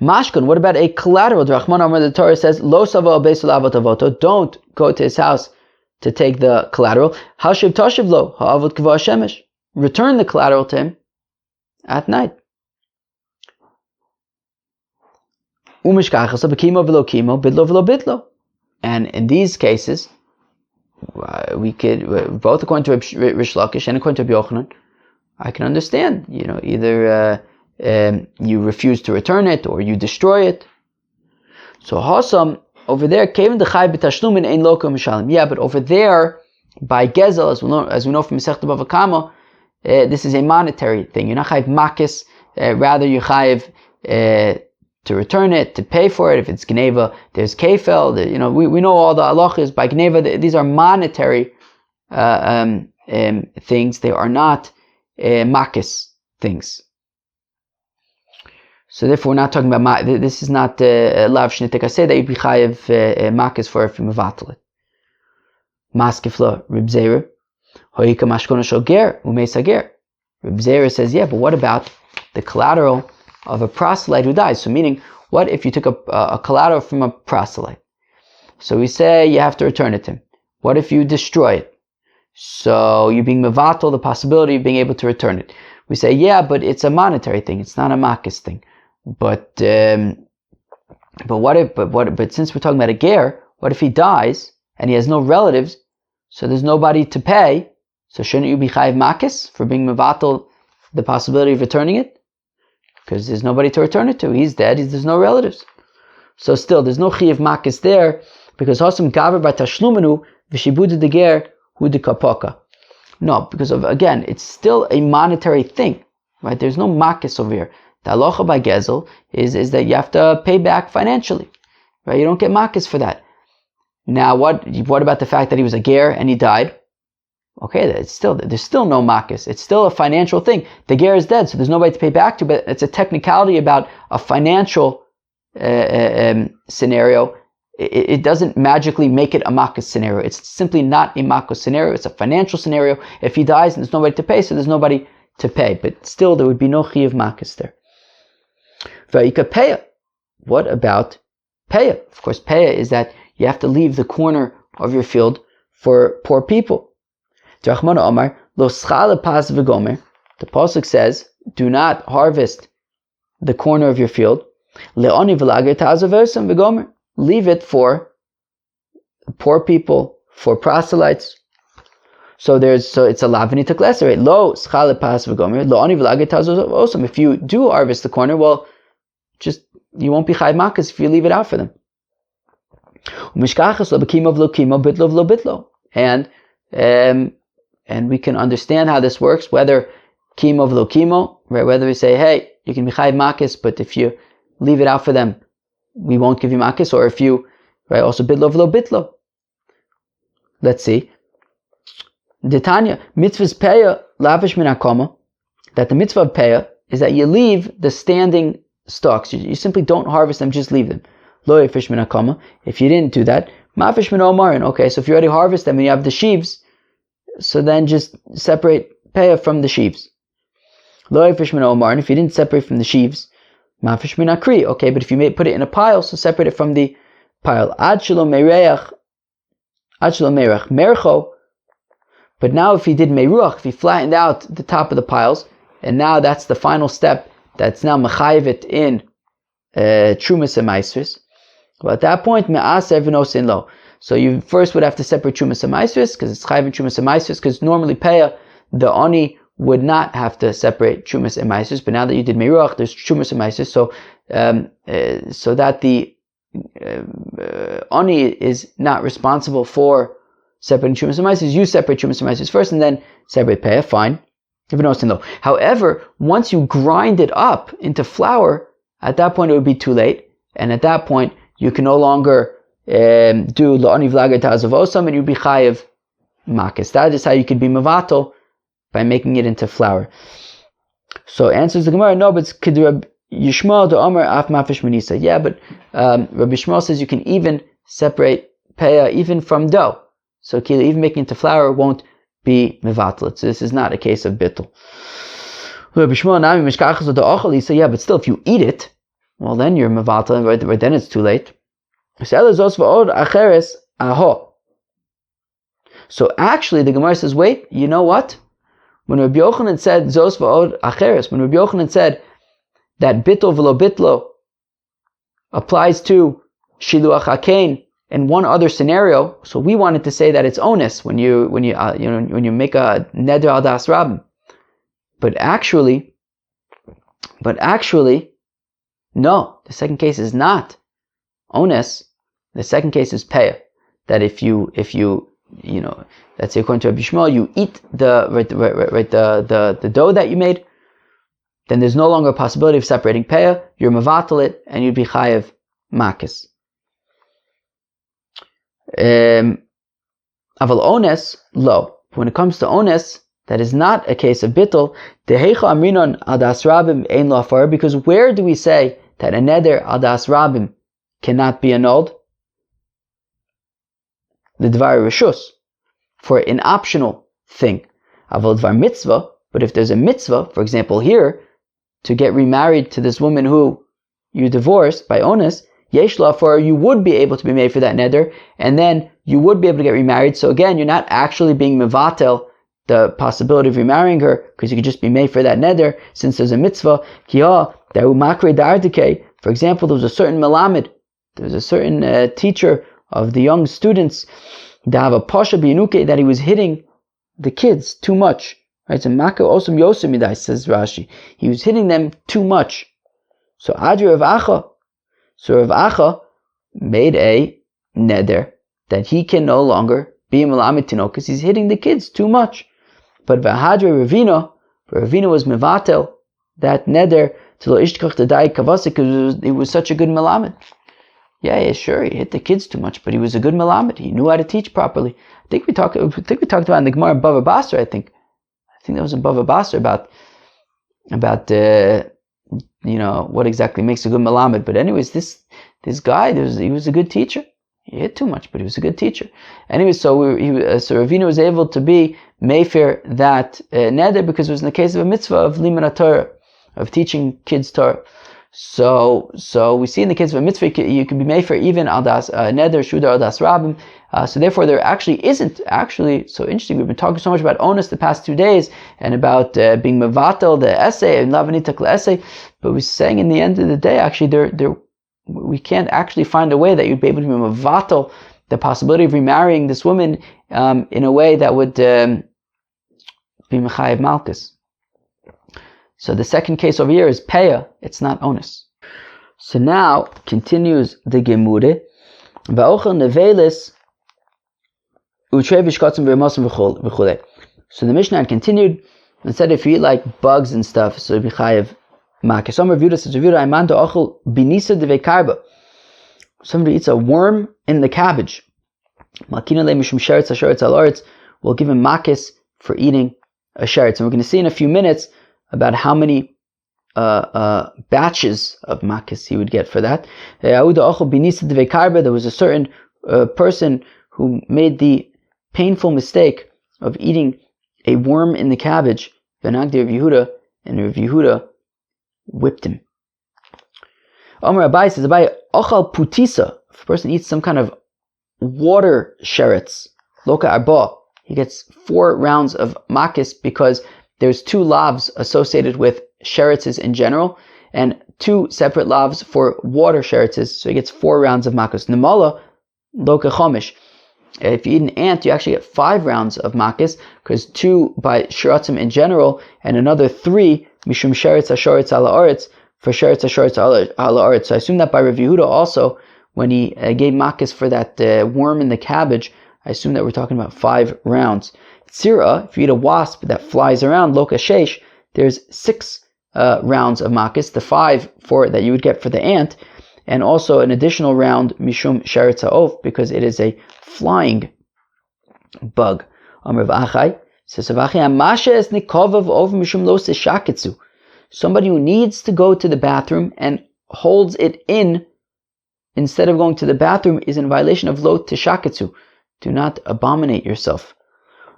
Mashkon, what about a collateral? The Torah says, Lo savo beis avot avoto, don't go to his house to take the collateral. Hashiv tashiv lo, ha'avot kva shemesh. Return the collateral to him at night. Umishkachas bekimo v'lo kimo, bidlo v'lo bidlo. And in these cases, we could, both according to Rish Lakish and according to Yochanan, I can understand, either you refuse to return it or you destroy it. So Hasam, over there, Kevin the Chai b'tashlumin ein loko mishalim. Yeah, but over there, by Gezel, as we know from Masechta Bava Kama, this is a monetary thing. You're not chayiv makis, rather you're chayiv to return it, to pay for it. If it's Gneva, there's Kefel. We know all the halachas by Gneva. These are monetary things. They are not makis things. So therefore, we're not talking about this is not lav shnitek say that you'd be chayiv makis for if you mevatel it. Maskefla Reb Zera hoika mashkona shel ger umesager. Reb Zera says, yeah, but what about the collateral of a proselyte who dies? So meaning, what if you took a collateral from a proselyte? So we say you have to return it to him. What if you destroy it? So you're being mevatel the possibility of being able to return it. We say, yeah, but it's a monetary thing. It's not a makis thing. But since we're talking about a ger, what if he dies and he has no relatives, so there's nobody to pay? So shouldn't you be chayiv makis for being mevatel the possibility of returning it? Because there's nobody to return it to. He's dead. There's no relatives. So still, there's no chayiv makis there, because hasam gaver by tashlumenu v'shibud de ger hu de kapoka. No, because again, it's still a monetary thing, right? There's no makis over here. The halacha by Gezel is that you have to pay back financially, right? You don't get makis for that. Now, what about the fact that he was a ger and he died? Okay, there's still no makis. It's still a financial thing. The ger is dead, so there's nobody to pay back to. But it's a technicality about a financial scenario. It doesn't magically make it a makos scenario. It's simply not a makos scenario. It's a financial scenario. If he dies and there's nobody to pay, so there's nobody to pay. But still, there would be no chiyuv makos there. Va'ika peya. What about peya? Of course, peya is that you have to leave the corner of your field for poor people. Drachmana Omar, lo schale pas v'gomer. The pasuk says, do not harvest the corner of your field. Le'oni v'lager tazo v'ersam v'gomer. Leave it for poor people, for proselytes. So it's a lavini tekleser, right? Lo schale pas v'gomer, lo ani v'lager tazo v'osam. If you do harvest the corner, well, you won't be chayiv makos if you leave it out for them. Umishkachas lo b'kimo v'lo kimo, bitlo v'lo bitlo. And we can understand how this works, whether kimo v'lo kimo, right? Whether we say, hey, you can be chayiv makos, but if you leave it out for them, we won't give you makos, or if you, right, also bitlo v'lo bitlo. Let's see. Detanya, mitzvah's peya lavish min hakoma, that the mitzvah of peya is that you leave the standing stalks. You simply don't harvest them, just leave them. Lo yefish min hakoma. If you didn't do that, mafish min omarin. Okay, so if you already harvest them and you have the sheaves, so then just separate peya from the sheaves. Lo yefish min omarin. If you didn't separate from the sheaves, mafish min akri. Okay, but if you put it in a pile, so separate it from the pile. Ad shelo meirech mercho. But now if he did meiruach, if he flattened out the top of the piles, and now that's the final step, that's now mechayivit in trumas and maisris. Well, at that point, me'aser v'nosin lo. So you first would have to separate trumas and maisris, because it's chayiv in trumas and maisris, because normally peya, the oni would not have to separate trumas and maisris, but now that you did meiruach, there's trumas and maisris, so that the oni is not responsible for separating trumas and maisris. You separate trumas and maisris first, and then separate peya. Fine. However, once you grind it up into flour, at that point it would be too late, and at that point you can no longer do la'ani v'lager ta'azavosam, and you'd be chayiv makos. That is how you could be mevatel, by making it into flour. So answers the Gemara, no, but it's Rabbi Yishmael de Omer af mafish menisa. Yeah, but Rabbi Yishmael says you can even separate peya even from dough. So even making it into flour won't be mevatel. So this is not a case of bittul. Rabbi Yishmael nami mishkachas the ochel. He said, yeah, but still, if you eat it, well then you're mevatel, right then it's too late. So actually the Gemara says, wait, you know what? When Rabbi Yochanan said zos v'od acheres, when Rabbi Yochanan said that bitlo v'lo bitlo applies to shiluach hakein in one other scenario, so we wanted to say that it's onus when you make a neder al das rabim. But actually, no, the second case is not onus. The second case is peah. That if you let's say according to Rabbi Shmuel, you eat the dough that you made, then there's no longer a possibility of separating peah. You're mevatel it, and you'd be chayev makos. Aval ones lo. When it comes to ones, that is not a case of bittul. Dehecha amrinon al das rabim ein lo afar. Because where do we say that a neder al das rabim cannot be annulled? The dvar rishus, for an optional thing. Aval dvar mitzvah. But if there's a mitzvah, for example here, to get remarried to this woman who you divorced by onus, yesh lo afar, you would be able to be made for that neder, and then you would be able to get remarried. So again, you're not actually being mevatel the possibility of remarrying her, because you could just be made for that neder, since there's a mitzvah. For example, there was a certain melamed, there was a certain teacher of the young students, that he was hitting the kids too much. Right? So Makos Yomi, says Rashi. He was hitting them too much. So Rav Acha made a neder that he can no longer be a melamed tino because he's hitting the kids too much. But Vahadre Ravina was mevatel that neder to lo ishtkach tadai kavase because he was such a good melamed. Yeah, sure, he hit the kids too much, but he was a good melamed. He knew how to teach properly. I think we talked about in the Gemara Bava Basra. I think that was in Bava Basra about what exactly makes a good melamed. But anyways, this guy, he was a good teacher. He hit too much, but he was a good teacher. Anyway, so Ravina was able to be mayfair that neder because it was in the case of a mitzvah of limud Torah, of teaching kids Torah. So we see in the case of a mitzvah you can be mayfair even al das neder shudar al das rabim. So therefore there actually isn't so interesting. We've been talking so much about onus the past 2 days and about being mevatel the essay and lavanitak the essay, but we're saying in the end of the day actually we can't actually find a way that you'd be able to be mevatel the possibility of remarrying this woman in a way that would be mechayev malchus. So the second case over here is peah, it's not onus. So now continues the Gemure. So the Mishnah had continued and said if you eat like bugs and stuff, so it'd be chayev makos. Somebody eats a worm in the cabbage. We'll give him makos for eating a sheretz. And we're going to see in a few minutes about how many batches of makos he would get for that. There was a certain person who made the painful mistake of eating a worm in the cabbage. And Rav Yehuda whipped him. Omer Abai says, ochal putisa. If a person eats some kind of water sheretz, loka arba, he gets 4 rounds of makos because there's 2 lavs associated with sheretzes in general, and 2 separate lavs for water sheretzes, so he gets 4 rounds of makos. Nemala, loka chomish. If you eat an ant, you actually get 5 rounds of makos, because 2 by sheratzim in general, and another 3 mishum sheretz hashoretz ala oretz, for sheretz hashoretz ala oretz. So I assume that by Rav Yehuda also, when he gave makos for that worm in the cabbage, I assume that we're talking about 5 rounds. Tzira, if you eat a wasp that flies around, loka sheish, there's 6 rounds of makos, the 5 that you would get for the ant, and also an additional round mishum sheretz ha'of, because it is a flying bug. Amar Rav Achai says, somebody who needs to go to the bathroom and holds it in instead of going to the bathroom is in violation of lo teshaketzu. Do not abominate yourself.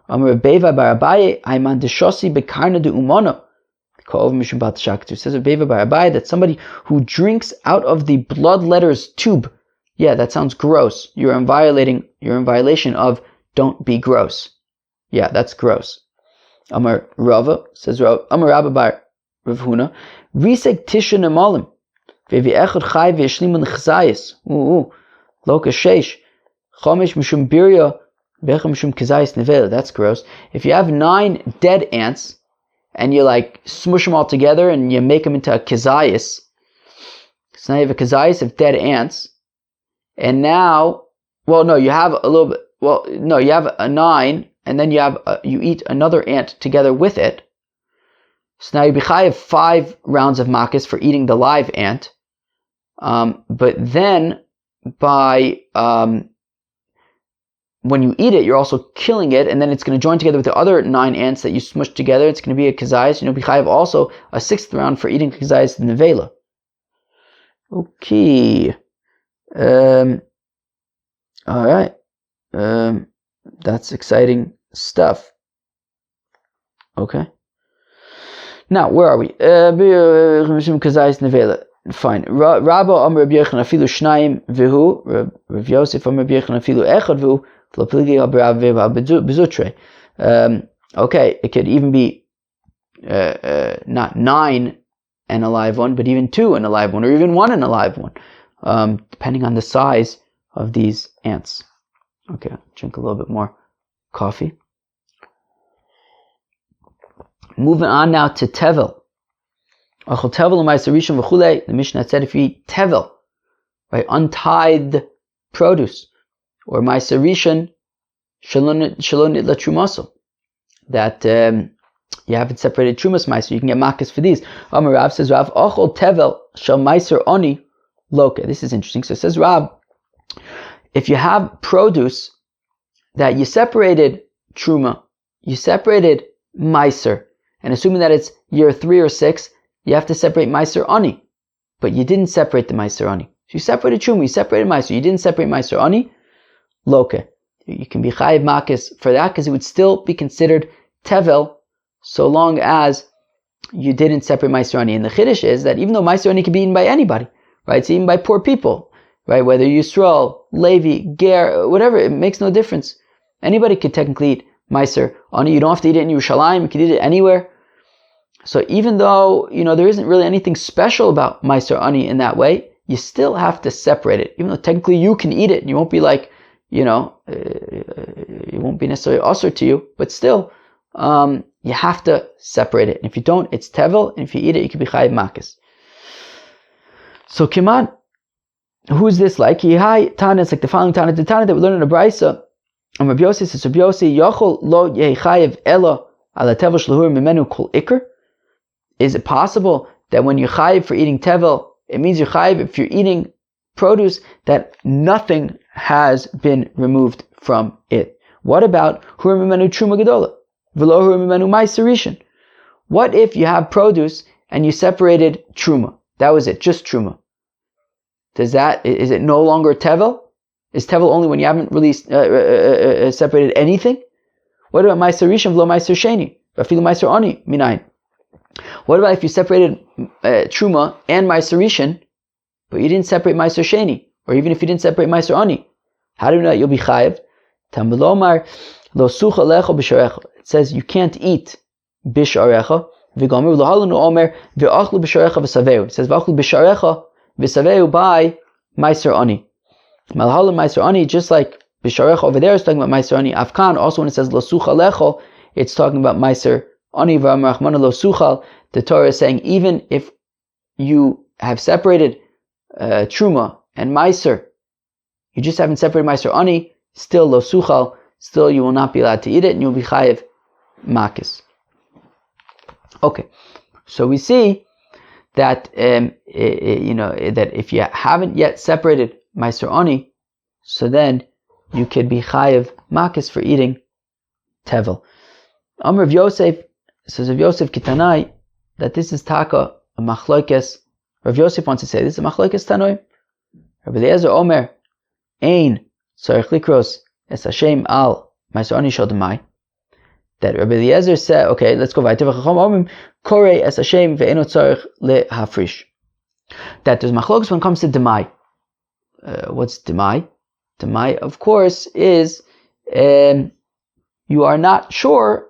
Amar Beva bar Abaye, ayman deshosi bekarna de umana. It says that somebody who drinks out of the bloodletter's tube. Yeah, that sounds gross. You're in violation of don't be gross. Yeah, that's gross. Amar Rava, says Rava, Amar Rabba bar Rav Huna, Risek Tisha Nemalim, Vevi Echad Chai Ve'eshlimun Chazayis, Loka Sheish, Chomesh Mishum Birya, Vechem Mishum Kazayis Nevela. That's gross. If you have 9 dead ants, and you like smush them all together and you make them into a kazayas. So now you have a kazayas of dead ants. And now, you have you have a 9 and then you eat another ant together with it. So now you have 5 rounds of makas for eating the live ant. But then when you eat it, you're also killing it, and then it's going to join together with the other 9 ants that you smushed together. It's going to be a kazayas. You have also a 6th round for eating kazayas in the nevela. Okay. All right. That's exciting stuff. Okay. Now, where are we? Kazayas nevela. Fine. Rabba Amar Rabbi Yochanan afilu shnayim v'hu. Rav Yosef Amar Rabbi Yochanan afilu echad v'hu. Okay, it could even be not 9 and a live one, but even 2 and a live one, or even 1 and a live one, depending on the size of these ants. Okay, drink a little bit more coffee. Moving on now to tevel. The Mishnah said if you eat tevel, right, untied produce, or ma'aser rishon shalon nitla trumaso, that you haven't separated trumas ma'aser, you can get makas for these. Amar Rav, says Rav, ochol tevel shal ma'aser oni loka. This is interesting. So it says Rav, if you have produce that you separated truma, you separated ma'aser, and assuming that it's year 3 or 6, you have to separate ma'aser oni, but you didn't separate the ma'aser oni. So you separated truma, you separated ma'aser, you didn't separate ma'aser oni. Loke. You can be chayiv makas for that because it would still be considered tevel so long as you didn't separate ma'aser ani. And the chiddush is that even though ma'aser ani can be eaten by anybody, right? It's eaten by poor people, right? Whether Yisrael, Levi, Ger, whatever, it makes no difference. Anybody could technically eat ma'aser ani. You don't have to eat it in Yerushalayim. You can eat it anywhere. So even though, there isn't really anything special about ma'aser ani in that way, you still have to separate it. Even though technically you can eat it and you won't be like, it won't be necessarily usher to you, but still, you have to separate it. And if you don't, it's tevel, and if you eat it, you can be chayiv makas. So, Kiman, who's this like? Tana, it's like the following Tana, the Tana that we learned in the Brisa. And Rabbi Yossi says, Rabbi Yossi, Yochol lo yechayiv elo ala tevel shlahur mimenu kol ikr. Is it possible that when you're chayiv for eating tevel, it means you're chayiv if you're eating produce that nothing has been removed from it? What about hur mimenu truma gedola v'lo hur mimenu ma'aser rishon? What if you have produce and you separated truma? That was it, just truma. Is it no longer tevel? Is tevel only when you haven't really separated anything? What about ma'aser rishon v'lo ma'aser sheni v'afilu ma'aser ani minayin? What about if you separated truma and ma'aser rishon, but you didn't separate ma'aser sheni? Or even if you didn't separate ma'aser ani, how do you know that you'll be chayiv? Tambalomar lo sucha lecho b'sharecha. It says you can't eat b'sharecha. V'gomer v'lohalanu omer v'achlu b'sharecha v'saveu. It says v'achlu b'sharecha v'saveu by ma'aser ani. Malhalu ma'aser ani, just like b'sharecha over there is talking about ma'aser ani. Afkan, also when it says lo sucha lecho, it's talking about ma'aser ani. V'amrachmana lo suchal. The Torah is saying even if you have separated truma and ma'aser, you just haven't separated ma'aser ani, still lo suchal, still you will not be allowed to eat it, and you'll be chayiv makas. Okay, so we see that that if you haven't yet separated ma'aser ani, so then you could be chayiv makas for eating tevel. Amr of Yosef says of Yosef Kitanai that this is taka a machlokes. Rav Yosef wants to say this is a machlokes tanoi. Rabbi Eliezer Omer ein tzarich likros es Hashem al ma'aser ani shel demai. that Rabbi Eliezer said, okay, let's go weiter. Korei es Hashem ve'eno tzarich lehafrish. That there's machlokes when it comes to demai. What's demai? Demai, of course, is you are not sure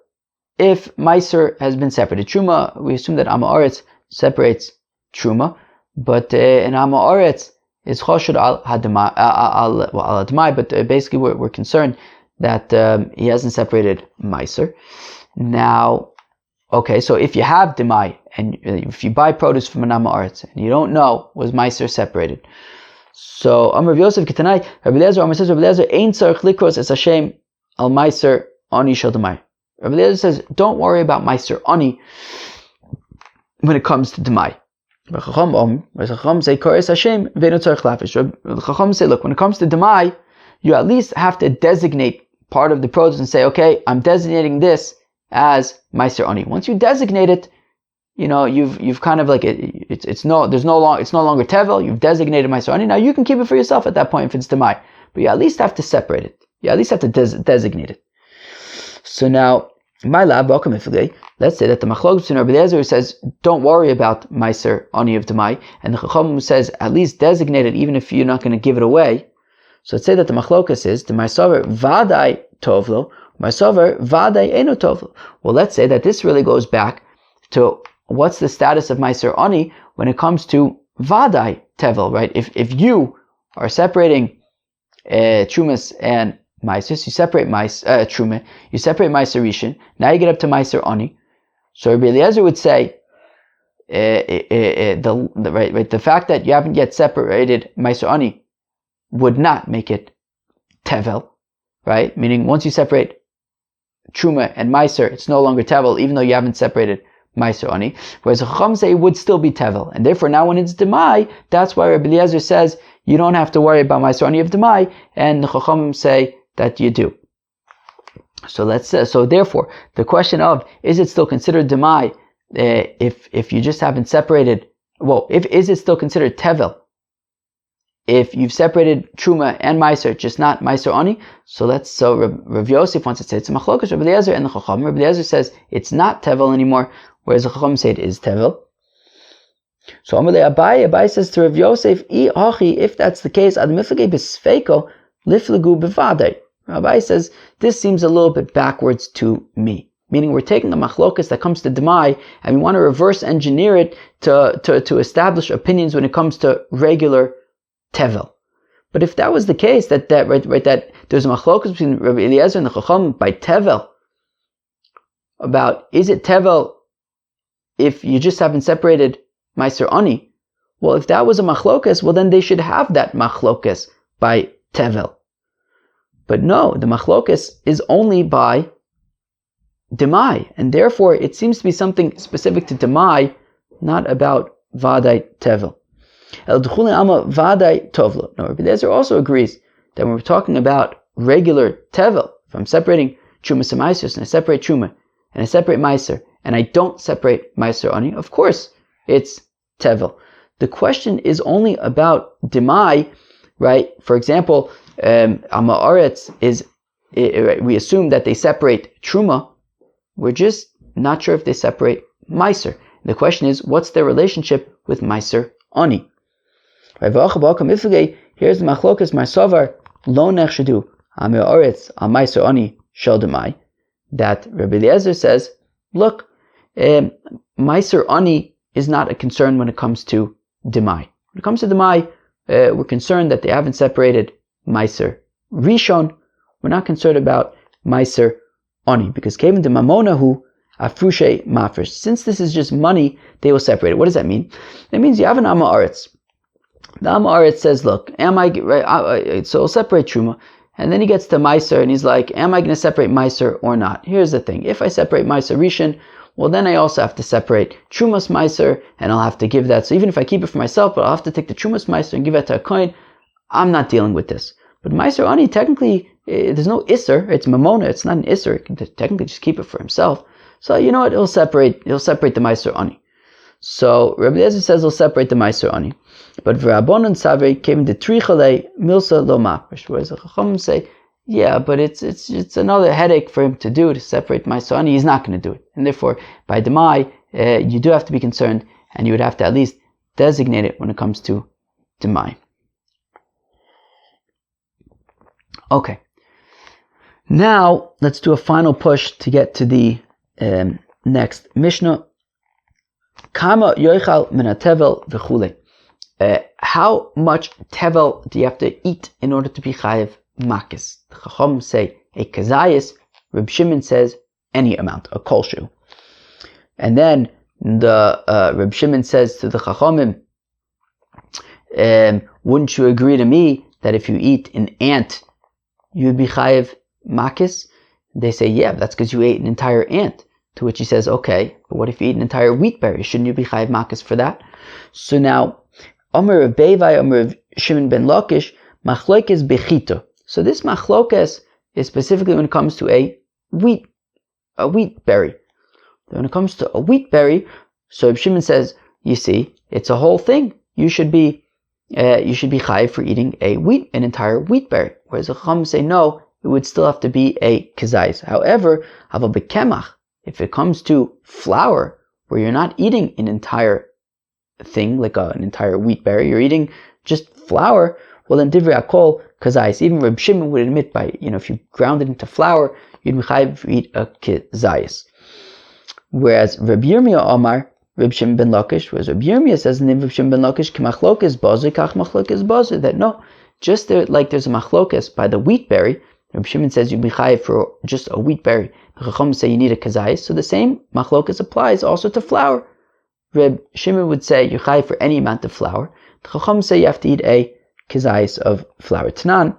if Meiser has been separated. Truma, we assume that Ama Aretz separates Truma, but in Ama Aretz is Choshud al Admai, but basically we're concerned that he hasn't separated Meiser. Now, okay, so if you have Demai, and if you buy produce from an Ama Aretz, and you don't know, was Meiser separated? So, Amar Yosef Ketanai, Rabbi Eliezer, Amar says, Rabbi Eliezer, Ein tzarich likros es Hashem al Meiser ani shel Demai. Rabbi Eliezer says, don't worry about Meiser ani when it comes to Demai. Chacham say, Kores Hashem ve'eno tzarich lafish. Chacham say, look, when it comes to Demai, you at least have to designate part of the produce and say, okay, I'm designating this as Meiser ani. Once you designate it, you've kind of like it's no longer tevel. You've designated Meiser ani. Now you can keep it for yourself at that point if it's demai, but you at least have to separate it. You at least have to designate it. So now, my lab, welcome if let's say that the machlok between Rabbi Eliezer who says don't worry about Meiser ani of demai, and the Chacham who says at least designate it even if you're not going to give it away. So let's say that the machlokas is the Meisaver vadai tovlo, Meisaver vadai eno tovlo. Well, let's say that this really goes back to what's the status of Meiser ani when it comes to vadai tevel, right? If you are separating trumas and Meiser, you separate truma, you separate Meiser rishon. Now you get up to Meiser ani. So Rabbi Eliezer would say the fact that you haven't yet separated Meiser ani would not make it tevel, right? Meaning once you separate truma and Meiser, it's no longer tevel, even though you haven't separated Meiser ani. Whereas the Chacham say it would still be tevel, and therefore now when it's demai, that's why Rabbi Eliezer says you don't have to worry about Meiser ani of demai, and the Chacham say that you do. So therefore the question of is it still considered demai if you just haven't separated? Well, is it still considered tevel if you've separated truma and Meiser, just not Meiser ani? So Rav Yosef wants to say it's a machlokas Rabbi Eliezer and the Chacham. Rabbi Eliezer says it's not tevel anymore, whereas the Chacham say it is tevel. So Amalei Abai says to Rav Yosef, if that's the case, ad miflage b'sfeiko liflagu b'vadei. Rabbi says this seems a little bit backwards to me. Meaning we're taking a machlokas that comes to demai and we want to reverse engineer it to establish opinions when it comes to regular tevel. But if that was the case, that there's a machlokas between Rabbi Eliezer and the Chacham by tevel about is it tevel if you just haven't separated Meiser ani? Well, if that was a machlokas, well then they should have that machlokas by tevel. But no, the machlokas is only by demai, and therefore it seems to be something specific to demai, not about vadai tevel. El d'chulin ama vadai tovlo. No, Rabbi Eliezer also agrees that when we're talking about regular tevel, if I'm separating trumas and meiser, and I separate truma and I separate meiser, and I don't separate meiser ani, of course it's tevel. The question is only about demai, right? For example, Ama Aretz we assume that they separate truma. We're just not sure if they separate meiser. The question is, what's their relationship with meiser ani? Here's the machlokas marsavar lo nechshadu Ama Aretz al meiser ani shel demai. That Rabbi Eliezer says, look, meiser ani is not a concern when it comes to demai. When it comes to demai, we're concerned that they haven't separated Meiser Rishon. We're not concerned about Meiser Ani, because Kevin de Mamonahu Afrushe Mafresh. Since this is just money, they will separate it. What does that mean? It means you have an Amma Aretz. The Amma Aretz says, look, so I'll separate Truma. And then he gets to Meiser and he's like, am I going to separate Meiser or not? Here's the thing. If I separate Meiser Rishon, well then I also have to separate Trumas Meiser and I'll have to give that. So even if I keep it for myself, but I'll have to take the Trumas Meiser and give it to a coin, I'm not dealing with this. But Meiser Ani, technically, there's no Isser. It's Mamona. It's not an Isser. He can technically just keep it for himself. So you know what? He'll separate the Meiser Ani. So Rabbi Eliezer says he'll separate the Meiser Ani. But V'Rabbanan Savei came the Trichale Milsa Lo Mafresh. Whereas the Chacham say, yeah, but it's another headache for him to do, to separate my son. He's not going to do it. And therefore, by Demai, you do have to be concerned, and you would have to at least designate it when it comes to Demai. Okay. Now, let's do a final push to get to the next Mishnah. Kama yoichal min hatevel v'chule. How much tevel do you have to eat in order to be chayiv makis? The Chacham say a kazayis. Reb Shimon says any amount, a kolshu. And then the Reb Shimon says to the Chachamim, wouldn't you agree to me that if you eat an ant, you'd be chayiv makis? They say, yeah, that's because you ate an entire ant. To which he says, okay, but what if you eat an entire wheat berry? Shouldn't you be chayiv makis for that? So now, Omer of Bevai, Omer of Shimon ben Lakish, machlokes bechito. So this machlokes is specifically when it comes to a wheat berry. When it comes to a wheat berry, so Shimon says, you see, it's a whole thing. You should be chayiv for eating an entire wheat berry. Whereas the Chacham say no, it would still have to be a kazais. However, haval bekemach, if it comes to flour, where you're not eating an entire thing, like an entire wheat berry, you're eating just flour, well then divrei akol kazais. Even Reb Shimon would admit if you ground it into flour, you'd be chayiv for eat a kazais. Whereas Reb Yirmiyah Omar, Reb Shimon ben Lakish, whereas Reb Yirmiyah says in the name of Reb Shimon ben Lakish, ki machlokes bazer kach machlokes bazer, that no, just there, like there's a machlokes by the wheat berry, Reb Shimon says you'd be chayiv for just a wheat berry. The Chacham say you need a kazayis, so the same machlokes applies also to flour. Reb Shimon would say you're chayiv for any amount of flour. The Chacham say you have to eat a kazayis of flour. Tanan,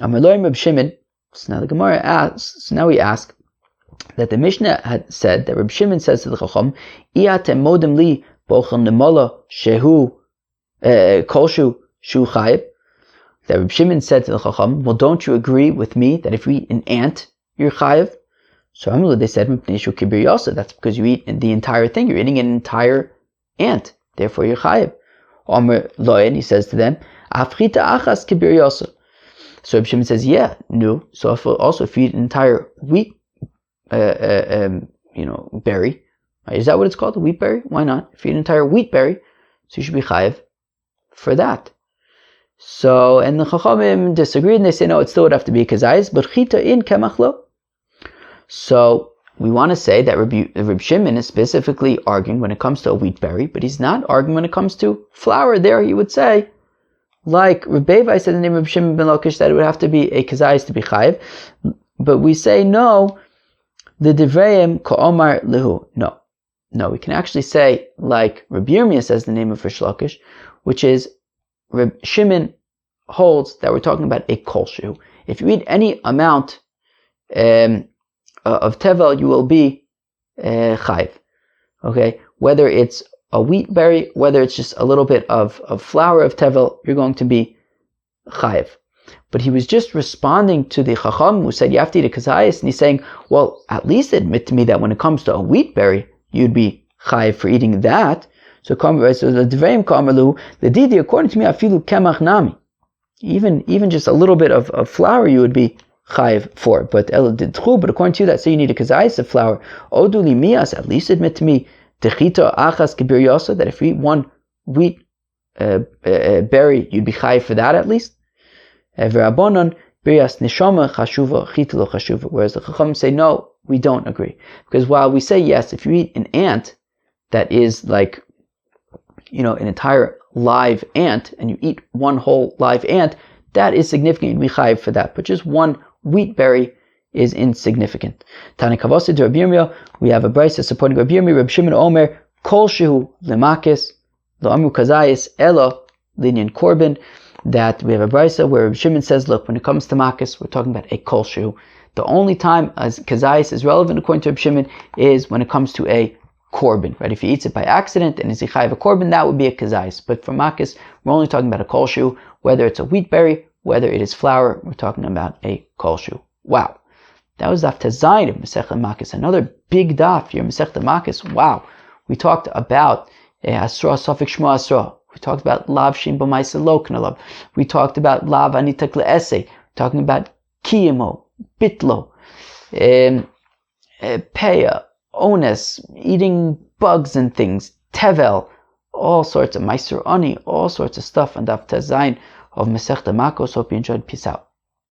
Amaloim Reb Shimon. So now the Gemara asks. So now we ask that the Mishnah had said that Reb Shimon says to the Chacham, "Iatem modem li bochel nemola shehu kolshu shu chayiv." That Reb Shimon said to the Chacham, well, don't you agree with me that if you eat an ant, you're chayiv? So they said, that's because you eat the entire thing. You're eating an entire ant. Therefore, you're chayiv. And he says to them, Afrita achas kibir yosa. So Reb Shimon says, yeah, no. So if you eat an entire wheat, berry, right? Is that what it's called? A wheat berry? Why not? If you eat an entire wheat berry, so you should be chayiv for that. So, and the Chachamim disagreed, and they say, no, it still would have to be a kazayis, but chita in kemachlo. So, we want to say that Reb Shimon is specifically arguing when it comes to a wheat berry, but he's not arguing when it comes to flour. There, he would say, like Reb Bevai said in the name of Reb Shimon ben Lakish, that it would have to be a kazayis to be chayiv. But we say, no, the divreim ka'omar lehu. No, we can actually say, like Reb Yirmiyah says in the name of Rish Lakish, which is, Reb Shimon holds that we're talking about a kolshu. If you eat any amount of tevel, you will be chayiv. Okay, whether it's a wheat berry, whether it's just a little bit of flour of tevel, you're going to be chayiv. But he was just responding to the Chacham who said you have to eat a kazayis, and he's saying, well, at least admit to me that when it comes to a wheat berry, you'd be chayiv for eating that. So the Dveim Kamalu, the Didi, according to me, Afilu Kemach Nami. Even just a little bit of flour you would be chayiv for. But according to you, that say you need a kazayis of flour. Oduli Mias, at least admit to me, Techito Achas Kibir Yosa, that if you eat one wheat berry, you'd be chayiv for that at least. V'rabonon Birias Neshama Chashuva Chitilo Chashuva. Whereas the Chacham say, no, we don't agree. Because while we say, yes, if you eat an ant that is like, an entire live ant, and you eat one whole live ant, that is significant. You'd be chayiv for that. But just one wheat berry is insignificant. Tani Kavasa to Reb Yirmiyah, we have a brisa supporting Reb Yirmiyah, Reb Shimon Omer, Kol Shehu Lemakis, Lo Amru Kazayis, Elo, Linyan Korban, that we have a brisa where Reb Shimon says, look, when it comes to Makis, we're talking about a Kol Shehu. The only time as Kazayis is relevant according to Reb Shimon is when it comes to a korban, right? If he eats it by accident and is a chayiv a korban, that would be a kazayis. But for makis, we're only talking about a kolshu, whether it's a wheat berry, whether it is flour, we're talking about a kolshu. Wow. That was daf tezayin of Masechta Makos. Another big daf here, Masechta Makos. Wow. We talked about asra, safik shmo asra. We talked about lav shim b'maisa lo knalav. We talked about lav anitak le'esei. Talking about kiyimo, bitlo, peya, ones, eating bugs and things, tevel, all sorts of meiser ani, all sorts of stuff on Daf Tezayin of Masechta Makos. Hope you enjoyed. Peace out.